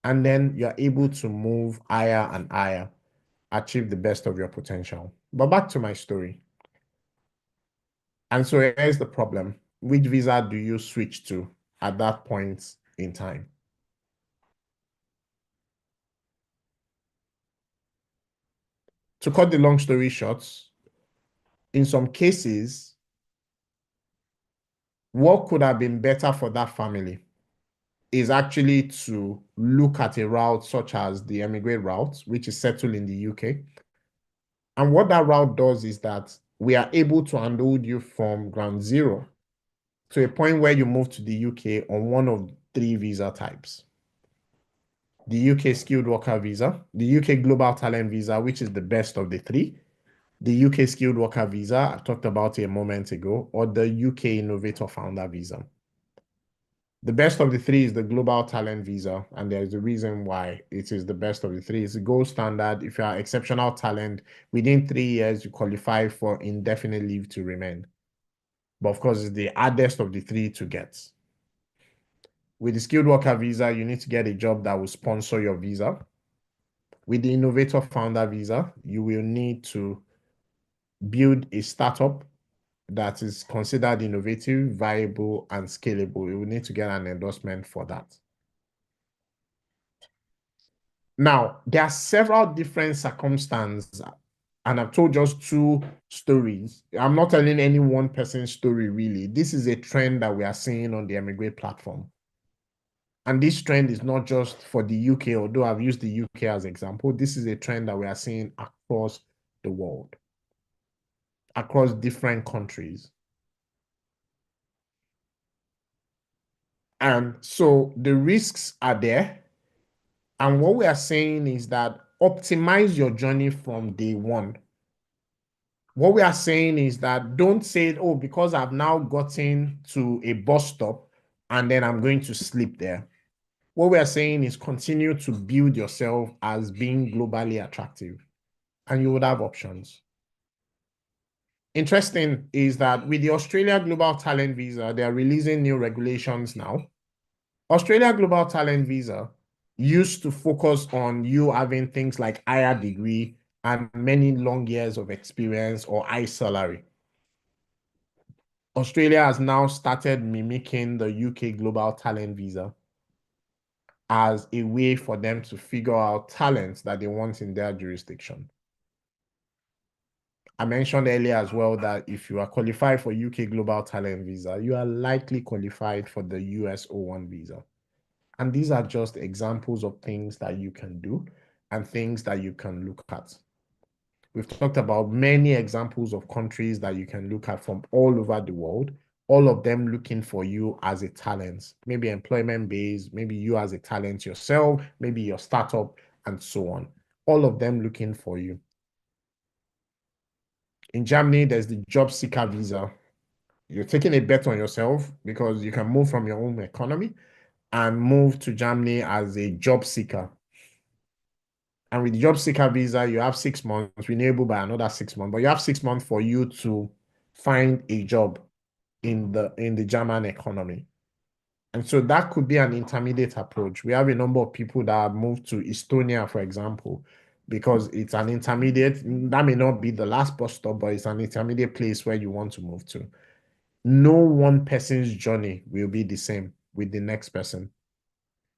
and then you're able to move higher and higher, achieve the best of your potential. But back to my story. And so here's the problem. Which visa do you switch to at that point in time? To cut the long story short, in some cases, what could have been better for that family is actually to look at a route such as the eMigr8 route, which is settled in the UK. And what that route does is that we are able to unload you from ground zero to a point where you move to the UK on one of three visa types. The UK skilled worker visa, the UK global talent visa, which is the best of the three, the UK skilled worker visa, I talked about it a moment ago, or the UK innovator founder visa. The best of the three is the global talent visa, and there's a reason why it is the best of the three. It's a gold standard. If you are exceptional talent, within 3 years, you qualify for indefinite leave to remain. But of course, it's the hardest of the three to get. With the skilled worker visa, you need to get a job that will sponsor your visa. With the innovator founder visa, you will need to build a startup that is considered innovative, viable, and scalable. You will need to get an endorsement for that. Now, there are several different circumstances, and I've told just two stories. I'm not telling any one person's story, really. This is a trend that we are seeing on the eMigr8 platform. And this trend is not just for the UK, although I've used the UK as example. This is a trend that we are seeing across the world, across different countries. And so the risks are there. And what we are saying is that optimize your journey from day one. What we are saying is that don't say, oh, because I've now gotten to a bus stop and then I'm going to sleep there. What we are saying is continue to build yourself as being globally attractive, and you would have options. Interesting is that with the Australia Global Talent Visa, they are releasing new regulations now. Australia Global Talent Visa used to focus on you having things like higher degree and many long years of experience or high salary. Australia has now started mimicking the UK Global Talent Visa as a way for them to figure out talents that they want in their jurisdiction. I mentioned earlier as well that if you are qualified for UK Global Talent Visa, you are likely qualified for the US O1 visa. And these are just examples of things that you can do and things that you can look at. We've talked about many examples of countries that you can look at from all over the world, all of them looking for you as a talent, maybe employment-based, maybe you as a talent yourself, maybe your startup, and so on. All of them looking for you. In Germany, there's the job seeker visa. You're taking a bet on yourself because you can move from your own economy and move to Germany as a job seeker. And with the job seeker visa, you have 6 months, renewable by another 6 months, but you have 6 months for you to find a job in the German economy. And so that could be an intermediate approach. We have a number of people that have moved to Estonia, for example, because it's an intermediate. That may not be the last bus stop, but it's an intermediate place where you want to move to. No one person's journey will be the same with the next person.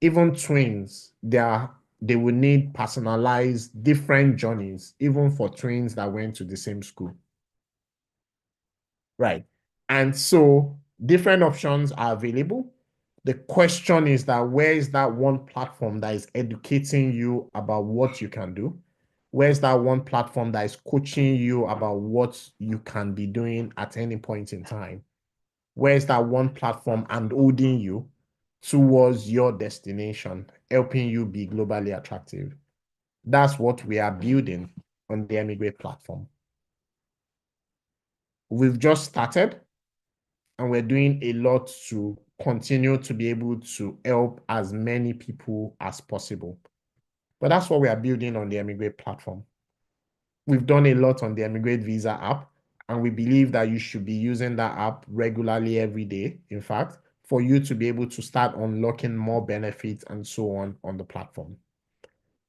Even twins, they will need personalized different journeys, even for twins that went to the same school. Right. And so different options are available. The question is that where is that one platform that is educating you about what you can do? Where's that one platform that is coaching you about what you can be doing at any point in time? Where's that one platform and holding you towards your destination, helping you be globally attractive? That's what we are building on the eMigr8 platform. We've just started and we're doing a lot to continue to be able to help as many people as possible. But that's what we are building on the eMigr8 platform. We've done a lot on the eMigr8 Visa app, and we believe that you should be using that app regularly every day, in fact, for you to be able to start unlocking more benefits and so on the platform.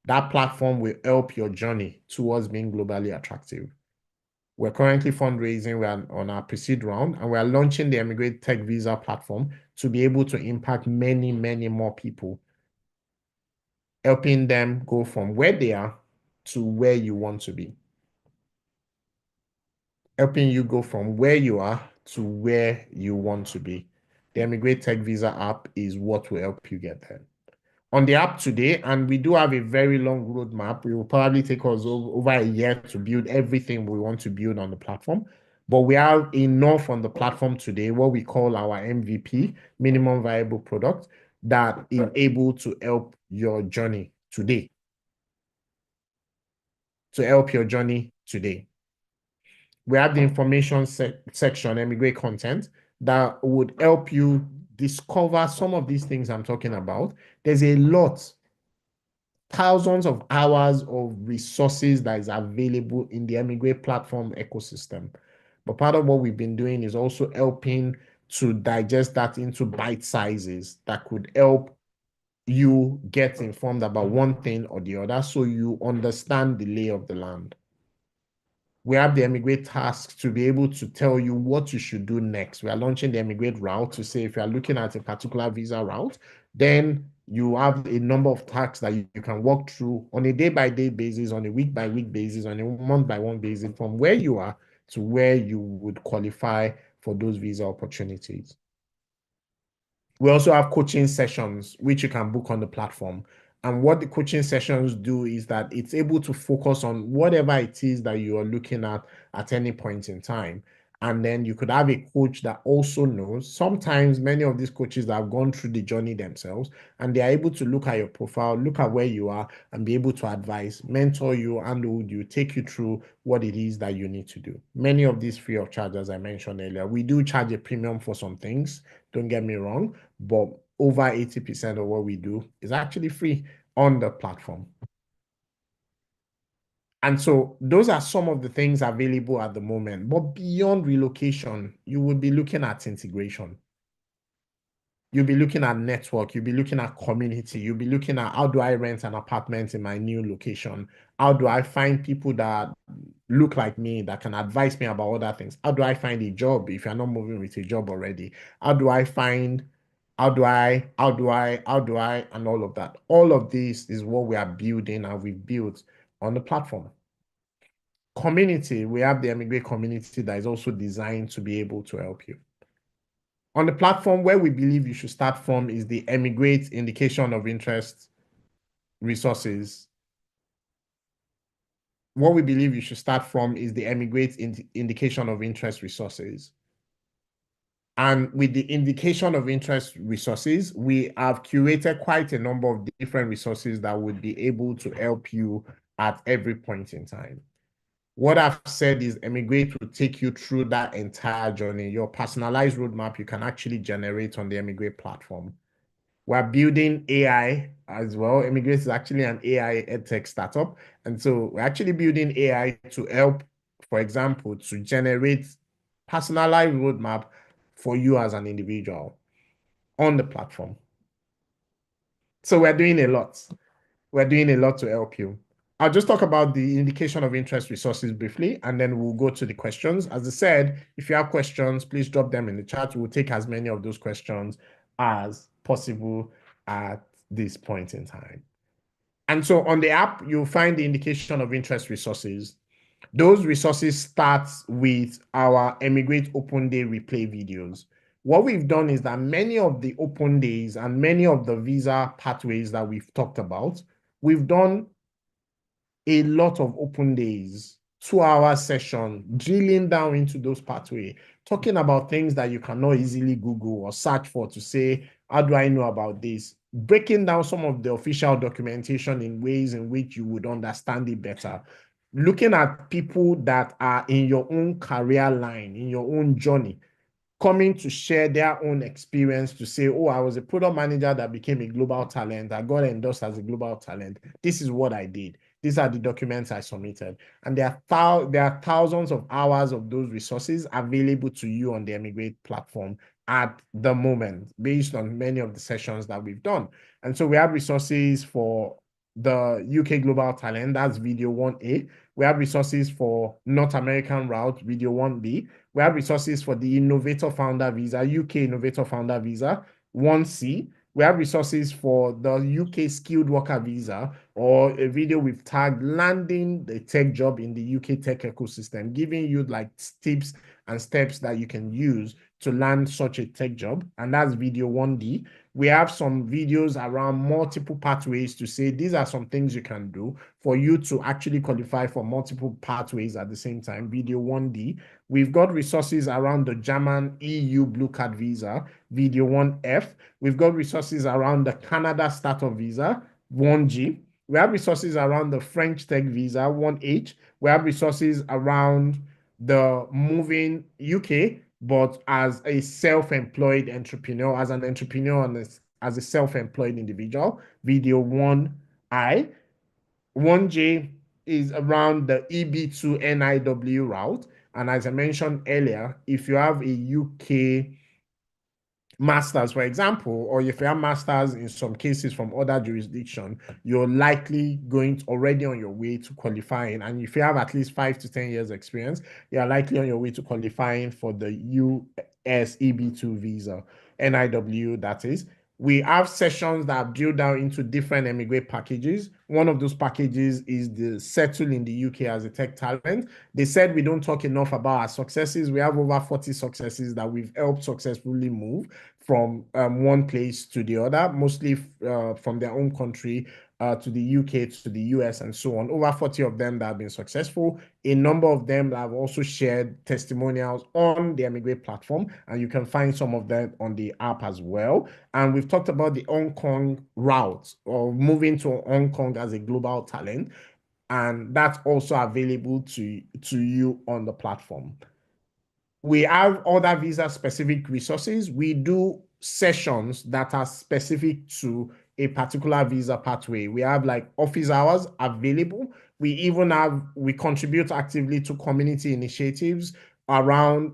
That platform will help your journey towards being globally attractive. We're currently fundraising. We're on our pre-seed round, and we're launching the eMigr8 Tech Visa platform to be able to impact many, many more people, helping them go from where they are to where you want to be. Helping you go from where you are to where you want to be. The eMigr8 Tech Visa app is what will help you get there. On the app today, and we do have a very long roadmap. It will probably take us over a year to build everything we want to build on the platform. But we have enough on the platform today, what we call our MVP, minimum viable product, that is able to help your journey today. To help your journey today. We have the information section, eMigr8 content, that would help you discover some of these things I'm talking about. There's a lot, thousands of hours of resources that is available in the eMigr8 platform ecosystem. But part of what we've been doing is also helping to digest that into bite sizes that could help you get informed about one thing or the other so you understand the lay of the land. We have the eMigr8 task to be able to tell you what you should do next. We are launching the eMigr8 route to say if you are looking at a particular visa route, then you have a number of tasks that you can walk through on a day-by-day basis, on a week-by-week basis, on a month-by-month basis, from where you are to where you would qualify for those visa opportunities. We also have coaching sessions, which you can book on the platform. And what the coaching sessions do is that it's able to focus on whatever it is that you are looking at any point in time. And then you could have a coach that also knows. Sometimes many of these coaches that have gone through the journey themselves, and they are able to look at your profile, look at where you are, and be able to advise, mentor you, and you take you through what it is that you need to do. Many of these free of charge, as I mentioned earlier. We do charge a premium for some things, don't get me wrong, but over 80% of what we do is actually free on the platform. And so those are some of the things available at the moment. But beyond relocation, you would be looking at integration. You'll be looking at network. You'll be looking at community. You'll be looking at how do I rent an apartment in my new location? How do I find people that look like me that can advise me about other things? How do I find a job if you're not moving with a job already? How do I, and all of that. All of this is what we are building and we've built on the platform. Community, we have the eMigr8 community that is also designed to be able to help you. On the platform, where we believe you should start from is the eMigr8 indication of interest resources. What we believe you should start from is the eMigr8 indication of interest resources. And with the indication of interest resources, we have curated quite a number of different resources that would be able to help you at every point in time. What I've said is eMigr8 will take you through that entire journey. Your personalized roadmap you can actually generate on the eMigr8 platform. We're building AI as well. eMigr8 is actually an AI edtech startup. And so we're actually building AI to help, for example, to generate personalized roadmap for you as an individual on the platform. So we're doing a lot. We're doing a lot to help you. I'll just talk about the indication of interest resources briefly, and then we'll go to the questions. As I said, if you have questions, please drop them in the chat. We'll take as many of those questions as possible at this point in time. And so on the app, you'll find the indication of interest resources. Those resources start with our eMigr8 Open Day replay videos. What we've done is that many of the open days and many of the visa pathways that we've talked about, we've done a lot of open days, 2-hour session, drilling down into those pathways, talking about things that you cannot easily Google or search for to say, how do I know about this? Breaking down some of the official documentation in ways in which you would understand it better. Looking at people that are in your own career line, in your own journey, coming to share their own experience to say, oh, I was a product manager that became a global talent. I got endorsed as a global talent. This is what I did. These are the documents I submitted. And there are thousands of hours of those resources available to you on the eMigr8 platform at the moment, based on many of the sessions that we've done. And so we have resources for the UK Global Talent, that's video 1A. We have resources for North American route, video 1B. We have resources for the Innovator Founder Visa, UK Innovator Founder Visa, 1C. We have resources for the UK Skilled Worker Visa, or a video we've tagged landing the tech job in the UK tech ecosystem, giving you like tips and steps that you can use to land such a tech job. And that's video 1D. We have some videos around multiple pathways to say these are some things you can do for you to actually qualify for multiple pathways at the same time, video 1D. We've got resources around the German EU Blue Card Visa, video 1F. We've got resources around the Canada Startup Visa, 1G. We have resources around the French Tech Visa, 1H. We have resources around the Moving UK, but as a self-employed entrepreneur, as an entrepreneur and as a self-employed individual, video 1I. 1J is around the EB2 NIW route. And as I mentioned earlier, if you have a UK masters, for example, or if you have masters in some cases from other jurisdiction, you're likely already on your way to qualifying. And if you have at least 5 to 10 years experience, you're likely on your way to qualifying for the US EB2 visa, NIW, that is. We have sessions that have drilled down into different eMigr8 packages. One of those packages is the Settle in the UK as a tech talent. They said we don't talk enough about our successes. We have over 40 successes that we've helped successfully move from one place to the other, mostly from their own country to the UK, to the US, and so on. Over 40 of them that have been successful. A number of them have also shared testimonials on the eMigr8 platform, and you can find some of them on the app as well. And we've talked about the Hong Kong route, or moving to Hong Kong as a global talent, and that's also available to you on the platform. We have other visa specific resources. We do sessions that are specific to a particular visa pathway. We have like office hours available. We contribute actively to community initiatives around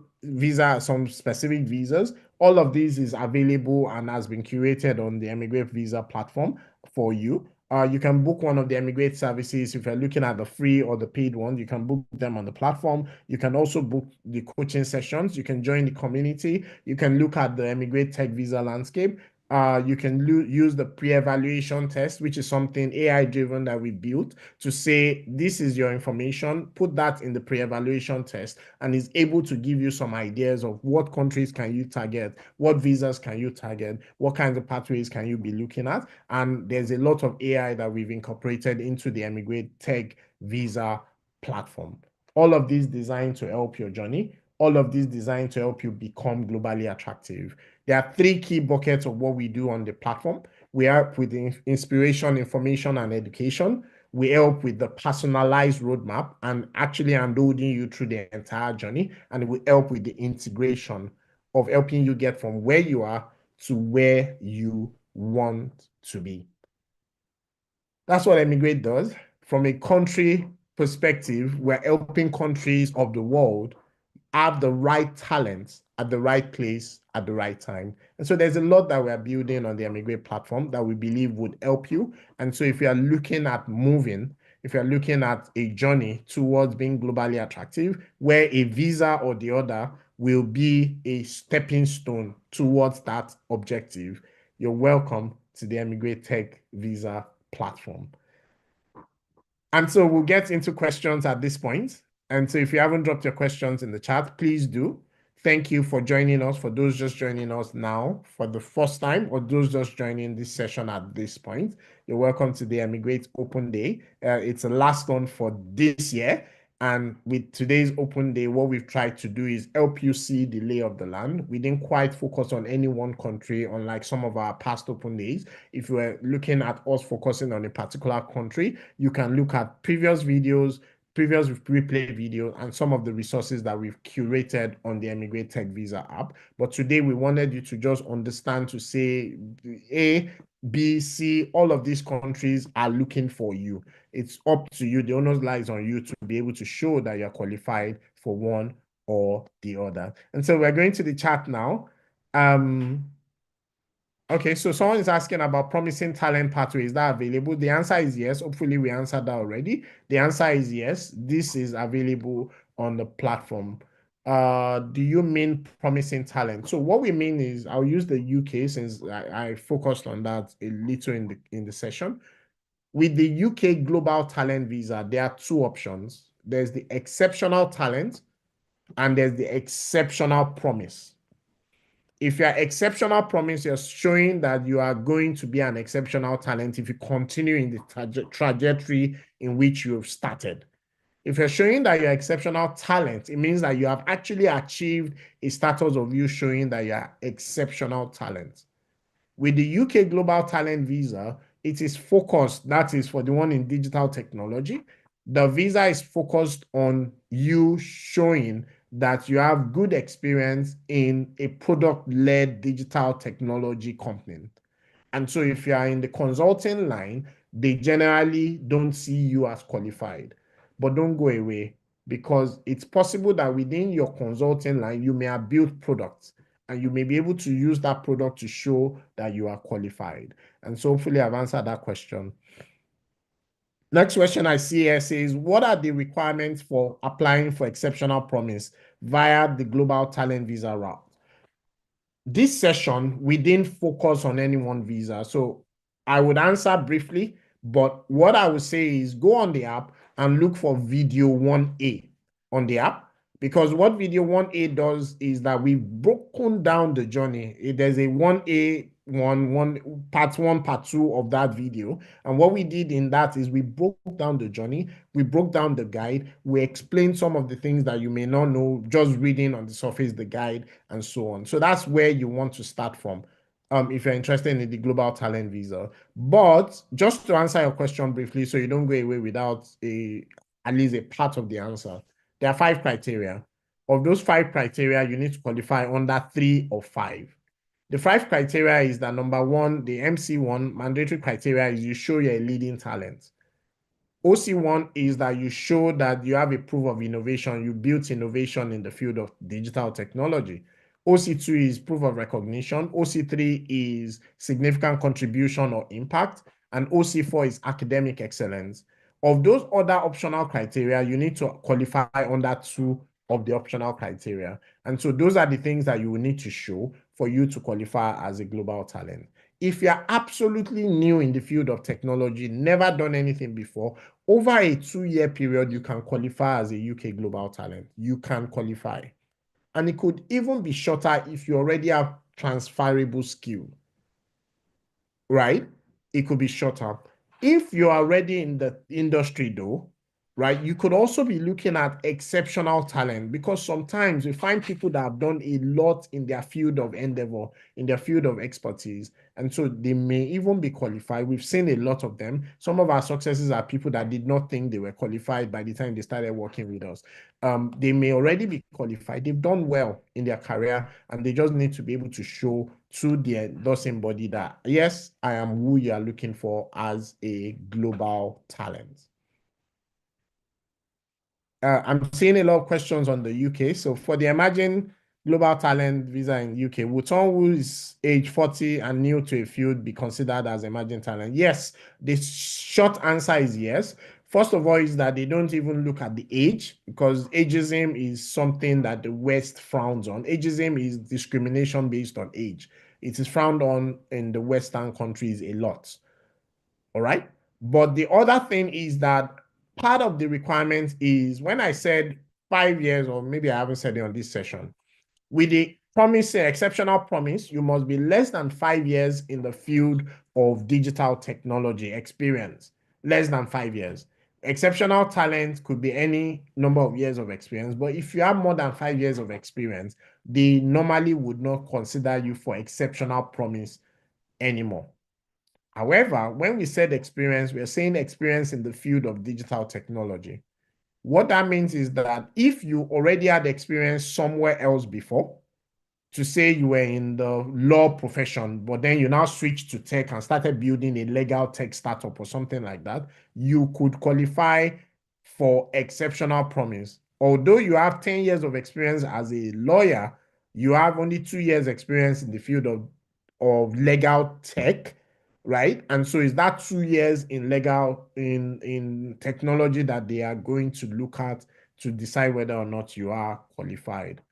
some specific visas. All of this is available and has been curated on the eMigr8 visa platform for you. You can book one of the eMigr8 services. If you're looking at the free or the paid one, you can book them on the platform. You can also book the coaching sessions. You can join the community. You can look at the eMigr8 tech visa landscape. You can use the pre-evaluation test, which is something AI-driven that we built to say, this is your information, put that in the pre-evaluation test, and is able to give you some ideas of what countries can you target, what visas can you target, what kinds of pathways can you be looking at. And there's a lot of AI that we've incorporated into the eMigr8 tech visa platform. All of these designed to help your journey. All of these designed to help you become globally attractive. There are 3 key buckets of what we do on the platform. We help with the inspiration, information, and education. We help with the personalized roadmap and actually unloading you through the entire journey. And we help with the integration of helping you get from where you are to where you want to be. That's what eMigr8 does. From a country perspective, we're helping countries of the world have the right talents at the right place at the right time. And so there's a lot that we're building on the eMigr8 platform that we believe would help you. And so if you are looking at moving, if you're looking at a journey towards being globally attractive, where a visa or the other will be a stepping stone towards that objective, you're welcome to the eMigr8 Tech Visa platform. And so we'll get into questions at this point. And so if you haven't dropped your questions in the chat, please do. Thank you for joining us. For those just joining us now for the first time, or those just joining this session at this point, you're welcome to the eMigr8 Open Day. It's the last one for this year. And with today's open day, what we've tried to do is help you see the lay of the land. We didn't quite focus on any one country, unlike some of our past open days. If you were looking at us focusing on a particular country, you can look at previous videos, previous replay videos, and some of the resources that we've curated on the eMigr8 Tech Visa app. But today we wanted you to just understand to say A, B, C, all of these countries are looking for you. It's up to you. The onus lies on you to be able to show that you're qualified for one or the other. And so we're going to the chat now. Okay, so someone is asking about promising talent pathway. Is that available? The answer is yes. Hopefully, we answered that already. The answer is yes. This is available on the platform. Do you mean promising talent? So what we mean is, I'll use the UK since I focused on that a little in the session. With the UK Global Talent Visa, there are two options. There's the exceptional talent and there's the exceptional promise. If you're exceptional promise, you're showing that you are going to be an exceptional talent if you continue in the trajectory in which you've started. If you're showing that you're exceptional talent, it means that you have actually achieved a status of you showing that you're exceptional talent. With the UK Global Talent Visa, it is focused, that is for the one in digital technology. The visa is focused on you showing that you have good experience in a product-led digital technology company. And so if you are in the consulting line, they generally don't see you as qualified. But don't go away, because it's possible that within your consulting line, you may have built products and you may be able to use that product to show that you are qualified. And so hopefully I've answered that question. Next question I see here says, what are the requirements for applying for exceptional promise via the Global Talent Visa route? This session, we didn't focus on any one visa. So I would answer briefly, but what I would say is go on the app and look for video 1A on the app, because what video 1A does is that we've broken down the journey. There's a 1A, part one, part two of that video. And what we did in that is we broke down the journey, we broke down the guide, we explained some of the things that you may not know just reading on the surface, the guide, and so on. So that's where you want to start from. If you're interested in the Global Talent Visa. But just to answer your question briefly, so you don't go away without at least a part of the answer, there are 5 criteria. Of those 5 criteria, you need to qualify under 3 or 5. The 5 criteria is that number 1, the MC1 mandatory criteria is you show you're a leading talent. OC1 is that you show that you have a proof of innovation, you built innovation in the field of digital technology. OC2 is proof of recognition. OC3 is significant contribution or impact. And OC4 is academic excellence. Of those other optional criteria, you need to qualify under 2 of the optional criteria. And so those are the things that you will need to show for you to qualify as a global talent. If you're absolutely new in the field of technology, never done anything before, over a 2-year period, you can qualify as a UK global talent. You can qualify. And it could even be shorter if you already have transferable skill, right? It could be shorter. If you're already in the industry though, right, you could also be looking at exceptional talent, because sometimes we find people that have done a lot in their field of endeavor, in their field of expertise, and so they may even be qualified. We've seen a lot of them. Some of our successes are people that did not think they were qualified by the time they started working with us. They may already be qualified. They've done well in their career, and they just need to be able to show to the endorsing body that, yes, I am who you are looking for as a global talent. I'm seeing a lot of questions on the UK. So for the emerging global talent visa in UK, would someone who is age 40 and new to a field be considered as emerging talent? Yes, the short answer is yes. First of all, is that they don't even look at the age, because ageism is something that the West frowns on. Ageism is discrimination based on age. It is frowned on in the Western countries a lot. All right. But the other thing is that part of the requirement is, when I said 5 years, or maybe I haven't said it on this session, With the promise, exceptional promise, you must be less than 5 years in the field of digital technology experience. Less than 5 years. Exceptional talent could be any number of years of experience, but if you have more than 5 years of experience, they normally would not consider you for exceptional promise anymore. However, when we said experience, we're saying experience in the field of digital technology. What that means is that if you already had experience somewhere else before, to say you were in the law profession, but then you now switched to tech and started building a legal tech startup or something like that, you could qualify for exceptional promise. Although you have 10 years of experience as a lawyer, you have only 2 years experience in the field of legal tech, right? And so is that 2 years in legal in technology that they are going to look at to decide whether or not you are qualified.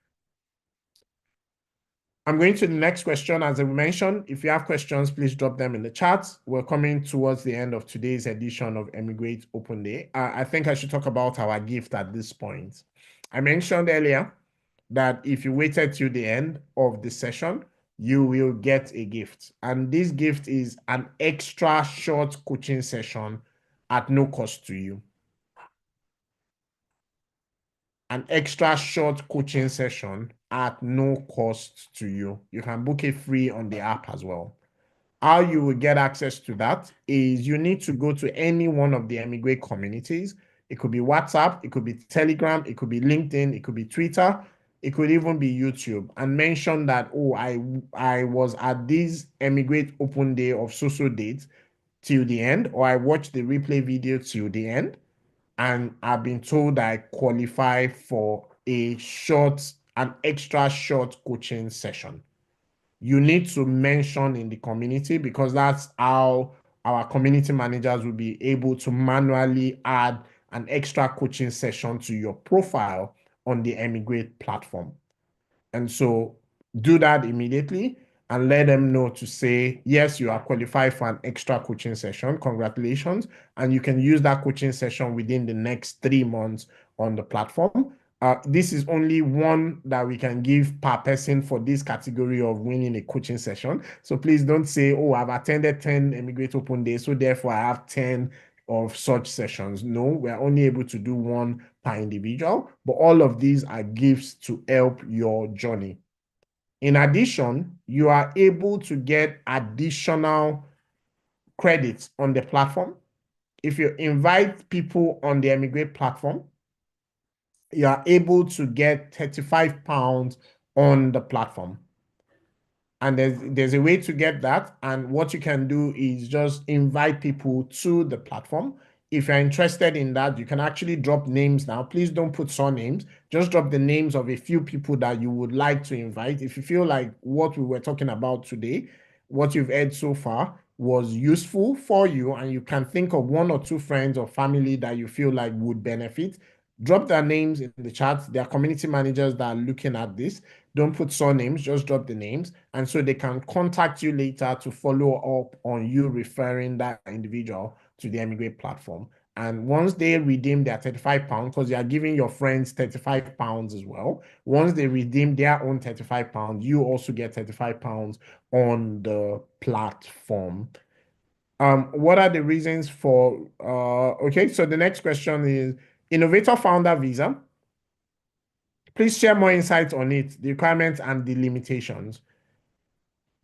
I'm going to the next question. As I mentioned, if you have questions, please drop them in the chat. We're coming towards the end of today's edition of eMigr8 Open Day. I think I should talk about our gift at this point. I mentioned earlier that if you waited till the end of the session, you will get a gift. And this gift is an extra short coaching session at no cost to you. An extra short coaching session at no cost to you. You can book it free on the app as well. How you will get access to that is you need to go to any one of the eMigr8 communities. It could be WhatsApp, it could be Telegram, it could be LinkedIn, it could be Twitter, it could even be YouTube, and mention that, oh, I was at this eMigr8 open day of so date till the end, or I watched the replay video till the end, and I've been told I qualify for an extra short coaching session. You need to mention in the community, because that's how our community managers will be able to manually add an extra coaching session to your profile on the eMigr8 platform. And so do that immediately and let them know to say, yes, you are qualified for an extra coaching session. Congratulations. And you can use that coaching session within the next 3 months on the platform. This is only one that we can give per person for this category of winning a coaching session. So please don't say, oh, I've attended 10 eMigr8 Open Days, so therefore I have 10 of such sessions. No, we're only able to do one per individual, but all of these are gifts to help your journey. In addition, you are able to get additional credits on the platform. If you invite people on the eMigr8 platform, you are able to get £35 on the platform. And there's a way to get that. And what you can do is just invite people to the platform. If you're interested in that, you can actually drop names now. Please don't put surnames. Just drop the names of a few people that you would like to invite. If you feel like what we were talking about today, what you've heard so far was useful for you, and you can think of 1 or 2 friends or family that you feel like would benefit, drop their names in the chat. There are community managers that are looking at this. Don't put surnames, just drop the names. And so they can contact you later to follow up on you referring that individual to the eMigr8 platform. And once they redeem their £35, because you are giving your friends £35 as well, once they redeem their own £35, you also get £35 on the platform. What are the reasons for, okay, so the next question is Innovator Founder Visa. Please share more insights on it, the requirements and the limitations.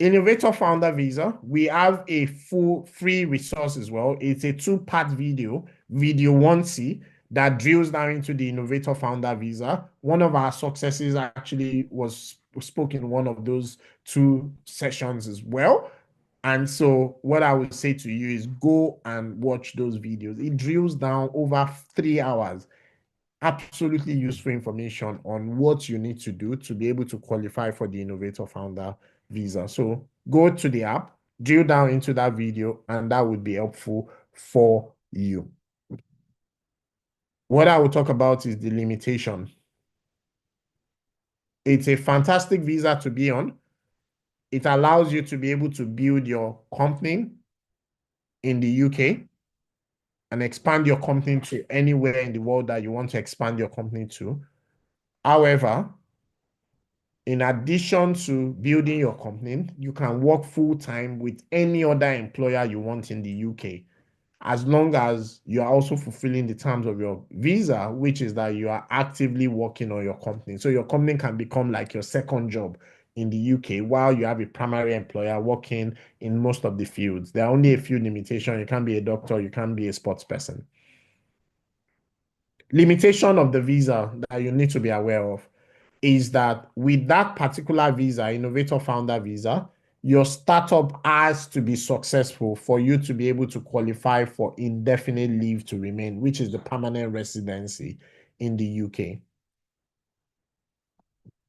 Innovator Founder Visa, we have a full free resource as well. It's a 2-part video 1C, that drills down into the Innovator Founder Visa. One of our successes actually was spoken in one of those 2 sessions as well. And so what I would say to you is go and watch those videos. It drills down over 3 hours. Absolutely useful information on what you need to do to be able to qualify for the Innovator Founder Visa. So go to the app, drill down into that video, and that would be helpful for you. What I will talk about is the limitation. It's a fantastic visa to be on. It allows you to be able to build your company in the UK and expand your company to anywhere in the world that you want to expand your company to. However, In addition to building your company, you can work full-time with any other employer you want in the UK, as long as you are also fulfilling the terms of your visa, which is that you are actively working on your company. So your company can become like your second job in the UK while you have a primary employer working in most of the fields. There are only a few limitations. You can't be a doctor, you can't be a sports person. Limitation of the visa that you need to be aware of is that with that particular visa, innovator founder visa, your startup has to be successful for you to be able to qualify for indefinite leave to remain, which is the permanent residency in the UK.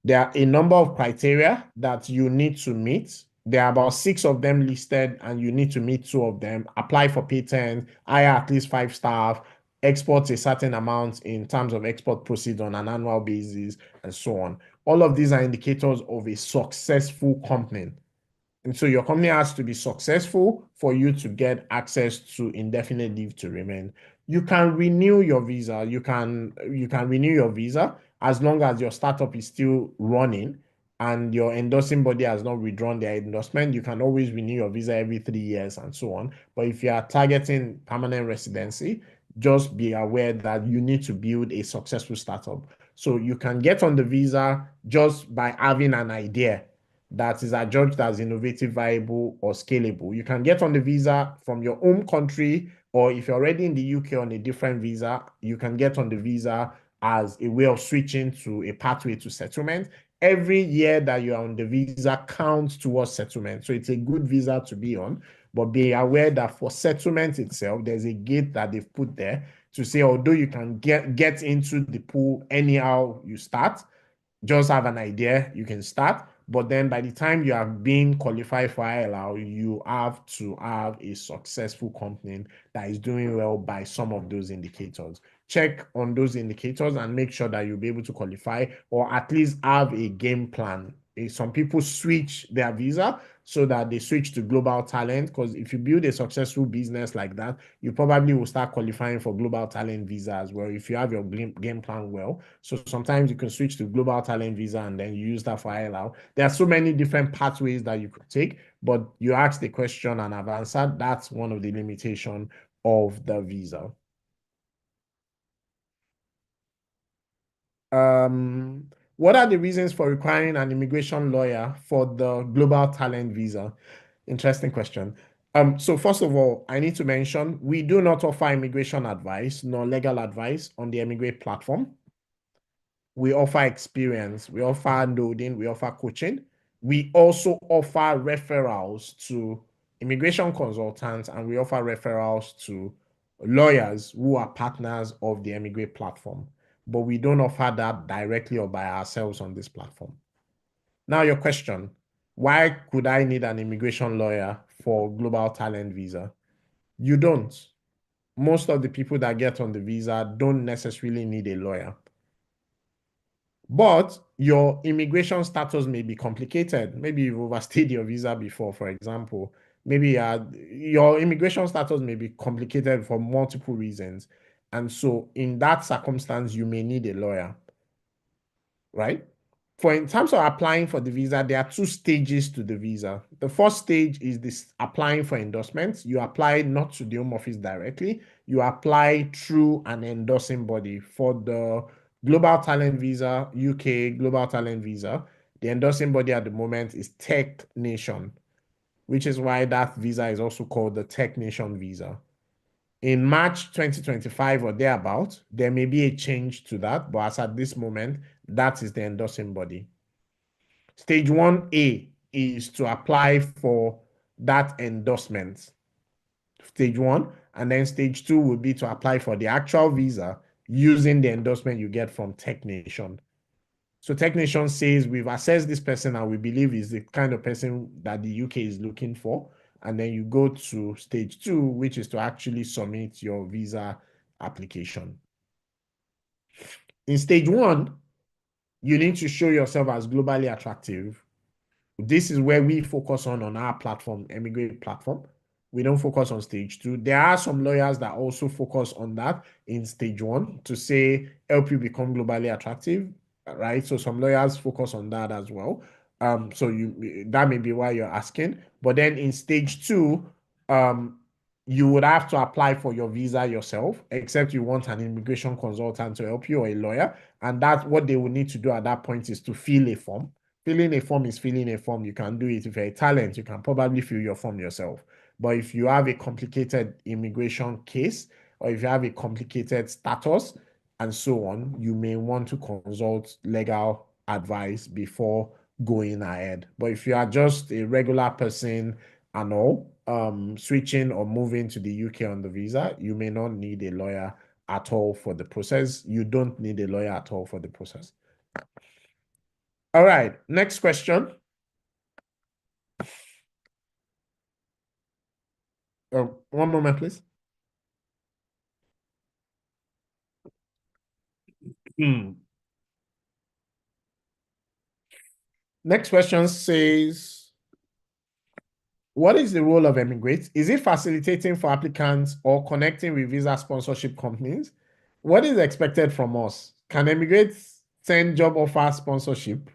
There are a number of criteria that you need to meet. There are about 6 of them listed, and you need to meet 2 of them. Apply for patent, hire at least 5 staff, export a certain amount in terms of export proceeds on an annual basis, and so on. All of these are indicators of a successful company. And so your company has to be successful for you to get access to indefinite leave to remain. You can renew your visa. You can renew your visa as long as your startup is still running and your endorsing body has not withdrawn their endorsement. You can always renew your visa every 3 years and so on. But if you are targeting permanent residency, just be aware that you need to build a successful startup. So you can get on the visa just by having an idea that is adjudged as innovative, viable, or scalable. You can get on the visa from your home country, or if you're already in the UK on a different visa, you can get on the visa as a way of switching to a pathway to settlement. Every year that you are on the visa counts towards settlement. So it's a good visa to be on, but be aware that for settlement itself, there's a gate that they've put there to say, although you can get into the pool anyhow you start, just have an idea, you can start. But then by the time you are being qualified for ILR, you have to have a successful company that is doing well by some of those indicators. Check on those indicators and make sure that you'll be able to qualify or at least have a game plan. Some people switch their visa so that they switch to global talent, because if you build a successful business like that, you probably will start qualifying for global talent visa as well if you have your game plan well. So sometimes you can switch to global talent visa and then you use that for ILR. There are so many different pathways that you could take, but you asked the question and I've answered. That's one of the limitations of the visa. What are the reasons for requiring an immigration lawyer for the global talent visa? Interesting question. So first of all, I need to mention we do not offer immigration advice nor legal advice on the eMigr8 platform. We offer experience, we offer loading, we offer coaching. We also offer referrals to immigration consultants, and we offer referrals to lawyers who are partners of the eMigr8 platform. But we don't offer that directly or by ourselves on this platform. Now, your question, why could I need an immigration lawyer for global talent visa? You don't. Most of the people that get on the visa don't necessarily need a lawyer. But your immigration status may be complicated. Maybe you've overstayed your visa before, for example. Maybe your immigration status may be complicated for multiple reasons. And so in that circumstance, you may need a lawyer, right? For in terms of applying for the visa, there are 2 stages to the visa. The first stage is this applying for endorsements. You apply not to the Home Office directly. You apply through an endorsing body. For the Global Talent Visa, UK Global Talent Visa, the endorsing body at the moment is Tech Nation, which is why that visa is also called the Tech Nation visa. In March 2025 or thereabout, there may be a change to that, but as at this moment, that is the endorsing body. Stage 1A is to apply for that endorsement. Stage 1, and then stage 2 would be to apply for the actual visa using the endorsement you get from Tech Nation. So Tech Nation says we've assessed this person and we believe is the kind of person that the UK is looking for. And then you go to stage 2, which is to actually submit your visa application. In stage 1, you need to show yourself as globally attractive. This is where we focus on our platform, eMigr8 platform. We don't focus on stage 2. There are some lawyers that also focus on that in stage 1 to say, help you become globally attractive. right? So some lawyers focus on that as well. So that may be why you're asking. But then in stage two, um, you would have to apply for your visa yourself, except you want an immigration consultant to help you or a lawyer. And that's what they will need to do at that point is to fill a form. Filling a form is filling a form. You can do it. If you're a talent, you can probably fill your form yourself. But if you have a complicated immigration case, or if you have a complicated status, and so on, you may want to consult legal advice before going ahead. But if you are just a regular person and all, switching or moving to the UK on the visa, you may not need a lawyer at all for the process. You don't need a lawyer at all for the process. All right, next question. One moment, please. Hmm. Next question says, what is the role of eMigr8? Is it facilitating for applicants or connecting with visa sponsorship companies? What is expected from us? Can eMigr8 send job offer sponsorship?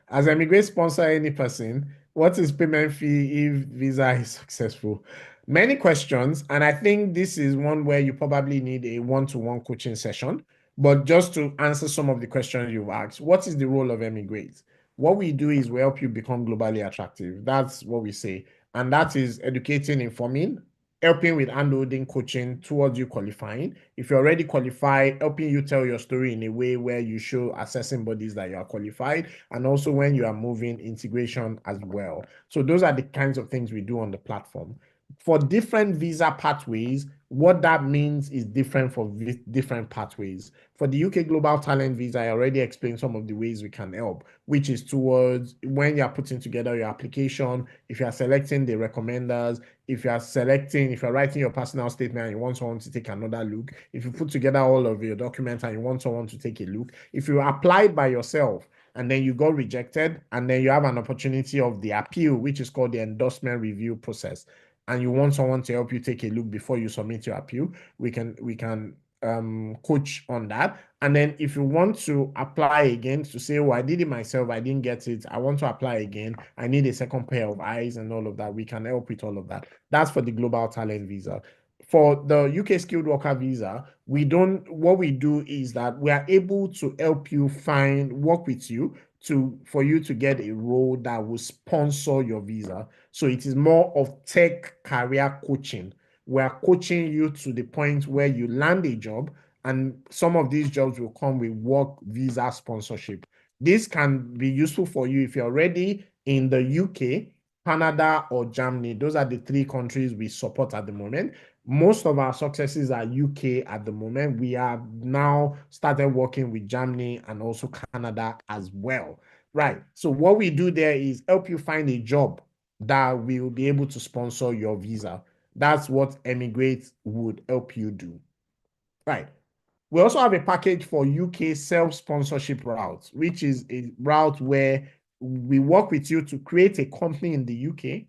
As eMigr8 sponsor any person, what is payment fee if visa is successful? Many questions, and I think this is one where you probably need a one-to-one coaching session. But just to answer some of the questions you've asked, what is the role of eMigr8? What we do is we help you become globally attractive. That's what we say. And that is educating, informing, helping with handholding, coaching towards you qualifying. If you're already qualified, helping you tell your story in a way where you show assessing bodies that you are qualified, and also when you are moving, integration as well. So those are the kinds of things we do on the platform. For different visa pathways, what that means is different for different pathways. For the UK Global Talent Visa, I already explained some of the ways we can help, which is towards when you're putting together your application, if you're selecting the recommenders, if you're writing your personal statement and you want someone to take another look, if you put together all of your documents and you want someone to take a look, if you applied by yourself and then you got rejected, and then you have an opportunity of the appeal, which is called the endorsement review process, and you want someone to help you take a look before you submit your appeal, we can coach on that. And then if you want to apply again to say, oh, I did it myself, I didn't get it, I want to apply again, I need a second pair of eyes and all of that, we can help with all of that. That's for the Global Talent Visa. For the UK Skilled Worker Visa, what we do is that we are able to help you work with you for you to get a role that will sponsor your visa. So it is more of tech career coaching. We are coaching you to the point where you land a job, and some of these jobs will come with work visa sponsorship. This can be useful for you if you're already in the UK, Canada, or Germany. Those are the three countries we support at the moment. Most of our successes are UK at the moment. We have now started working with Germany and also Canada as well. Right. So what we do there is help you find a job that will be able to sponsor your visa. That's what eMigr8 would help you do. Right. We also have a package for UK self-sponsorship route, which is a route where we work with you to create a company in the UK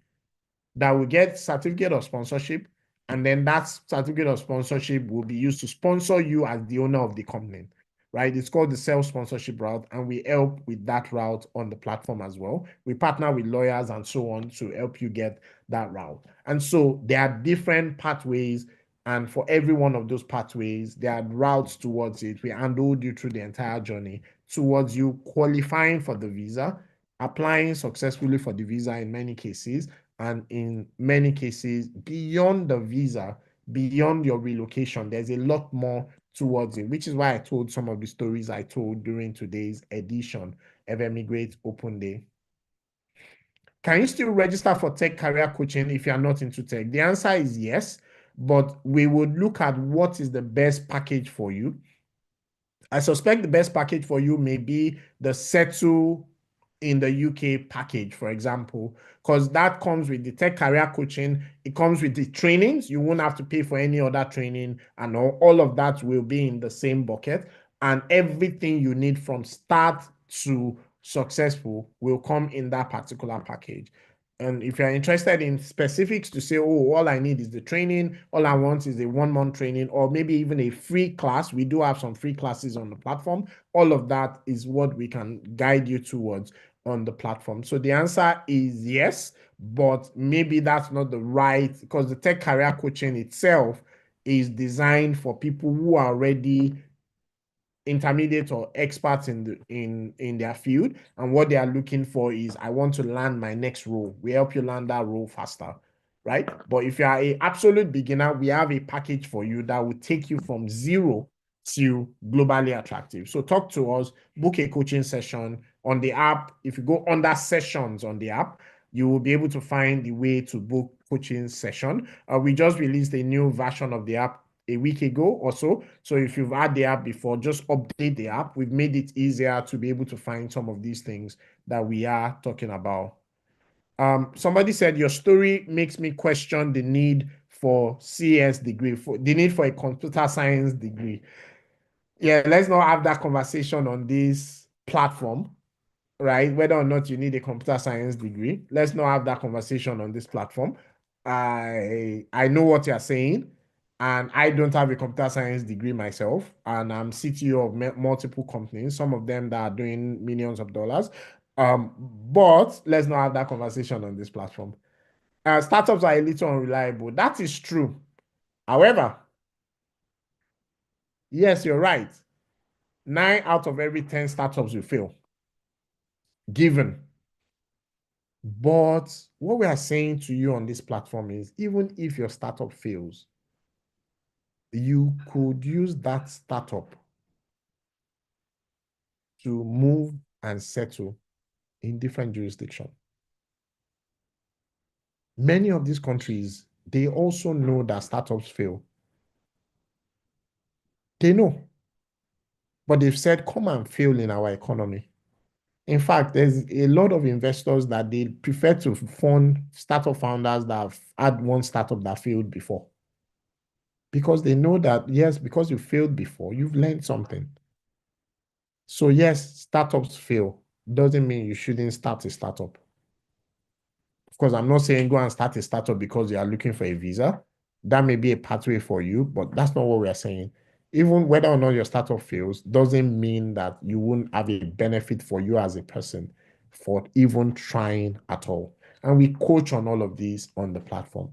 that will get certificate of sponsorship, and then that certificate of sponsorship will be used to sponsor you as the owner of the company, right? It's called the self-sponsorship route, and we help with that route on the platform as well. We partner with lawyers and so on to help you get that route. And so there are different pathways, and for every one of those pathways, there are routes towards it. We handle you through the entire journey towards you qualifying for the visa, applying successfully for the visa in many cases, and in many cases, beyond the visa, beyond your relocation, there's a lot more towards it, which is why I told some of the stories I told during today's edition of eMigr8 Open Day. Can you still register for tech career coaching if you are not into tech? The answer is yes, but we would look at what is the best package for you. I suspect the best package for you may be the Settle in the UK package, for example, because that comes with the tech career coaching. It comes with the trainings. You won't have to pay for any other training, and all of that will be in the same bucket. And everything you need from start to successful will come in that particular package. And if you're interested in specifics to say, oh, all I need is the training, all I want is a 1 month training, or maybe even a free class. We do have some free classes on the platform. All of that is what we can guide you towards on the platform. So the answer is yes, but maybe that's not the right, because the tech career coaching itself is designed for people who are already intermediate or experts in their field, and what they are looking for is, I want to land my next role. We help you land that role faster, right? But if you are a absolute beginner, we have a package for you that will take you from zero to globally attractive. So talk to us, book a coaching session on the app. If you go under sessions on the app, you will be able to find the way to book coaching session. We just released a new version of the app a week ago or so. So if you've had the app before, just update the app. We've made it easier to be able to find some of these things that we are talking about. Somebody said your story makes me question the need for CS degree, for the need for a computer science degree. Yeah, let's not have that conversation on this platform, right? Whether or not you need a computer science degree. Let's not have that conversation on this platform. I know what you're saying, and I don't have a computer science degree myself, and I'm CTO of multiple companies, some of them that are doing millions of dollars. But let's not have that conversation on this platform. Startups are a little unreliable. That is true. However, yes, you're right. 9 out of every 10 startups will fail, given. But what we are saying to you on this platform is, even if your startup fails, you could use that startup to move and settle in different jurisdictions. Many of these countries, they also know that startups fail. They know, but they've said, come and fail in our economy. In fact, there's a lot of investors that they prefer to fund startup founders that have had one startup that failed before. Because they know that, yes, because you failed before, you've learned something. So yes, startups fail. Doesn't mean you shouldn't start a startup. Of course, I'm not saying go and start a startup because you are looking for a visa. That may be a pathway for you, but that's not what we are saying. Even whether or not your startup fails doesn't mean that you won't have a benefit for you as a person for even trying at all. And we coach on all of these on the platform.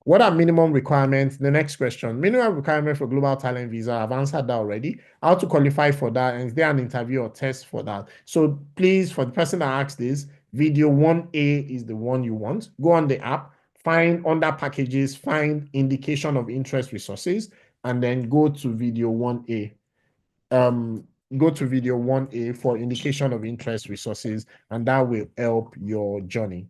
What are minimum requirements? The next question. Minimum requirement for global talent visa. I've answered that already. How to qualify for that? And is there an interview or test for that? So please, for the person that asked this, video 1A is the one you want. Go on the app, find under packages, find indication of interest resources, and then go to video 1A. Go to video 1A for indication of interest resources, and that will help your journey.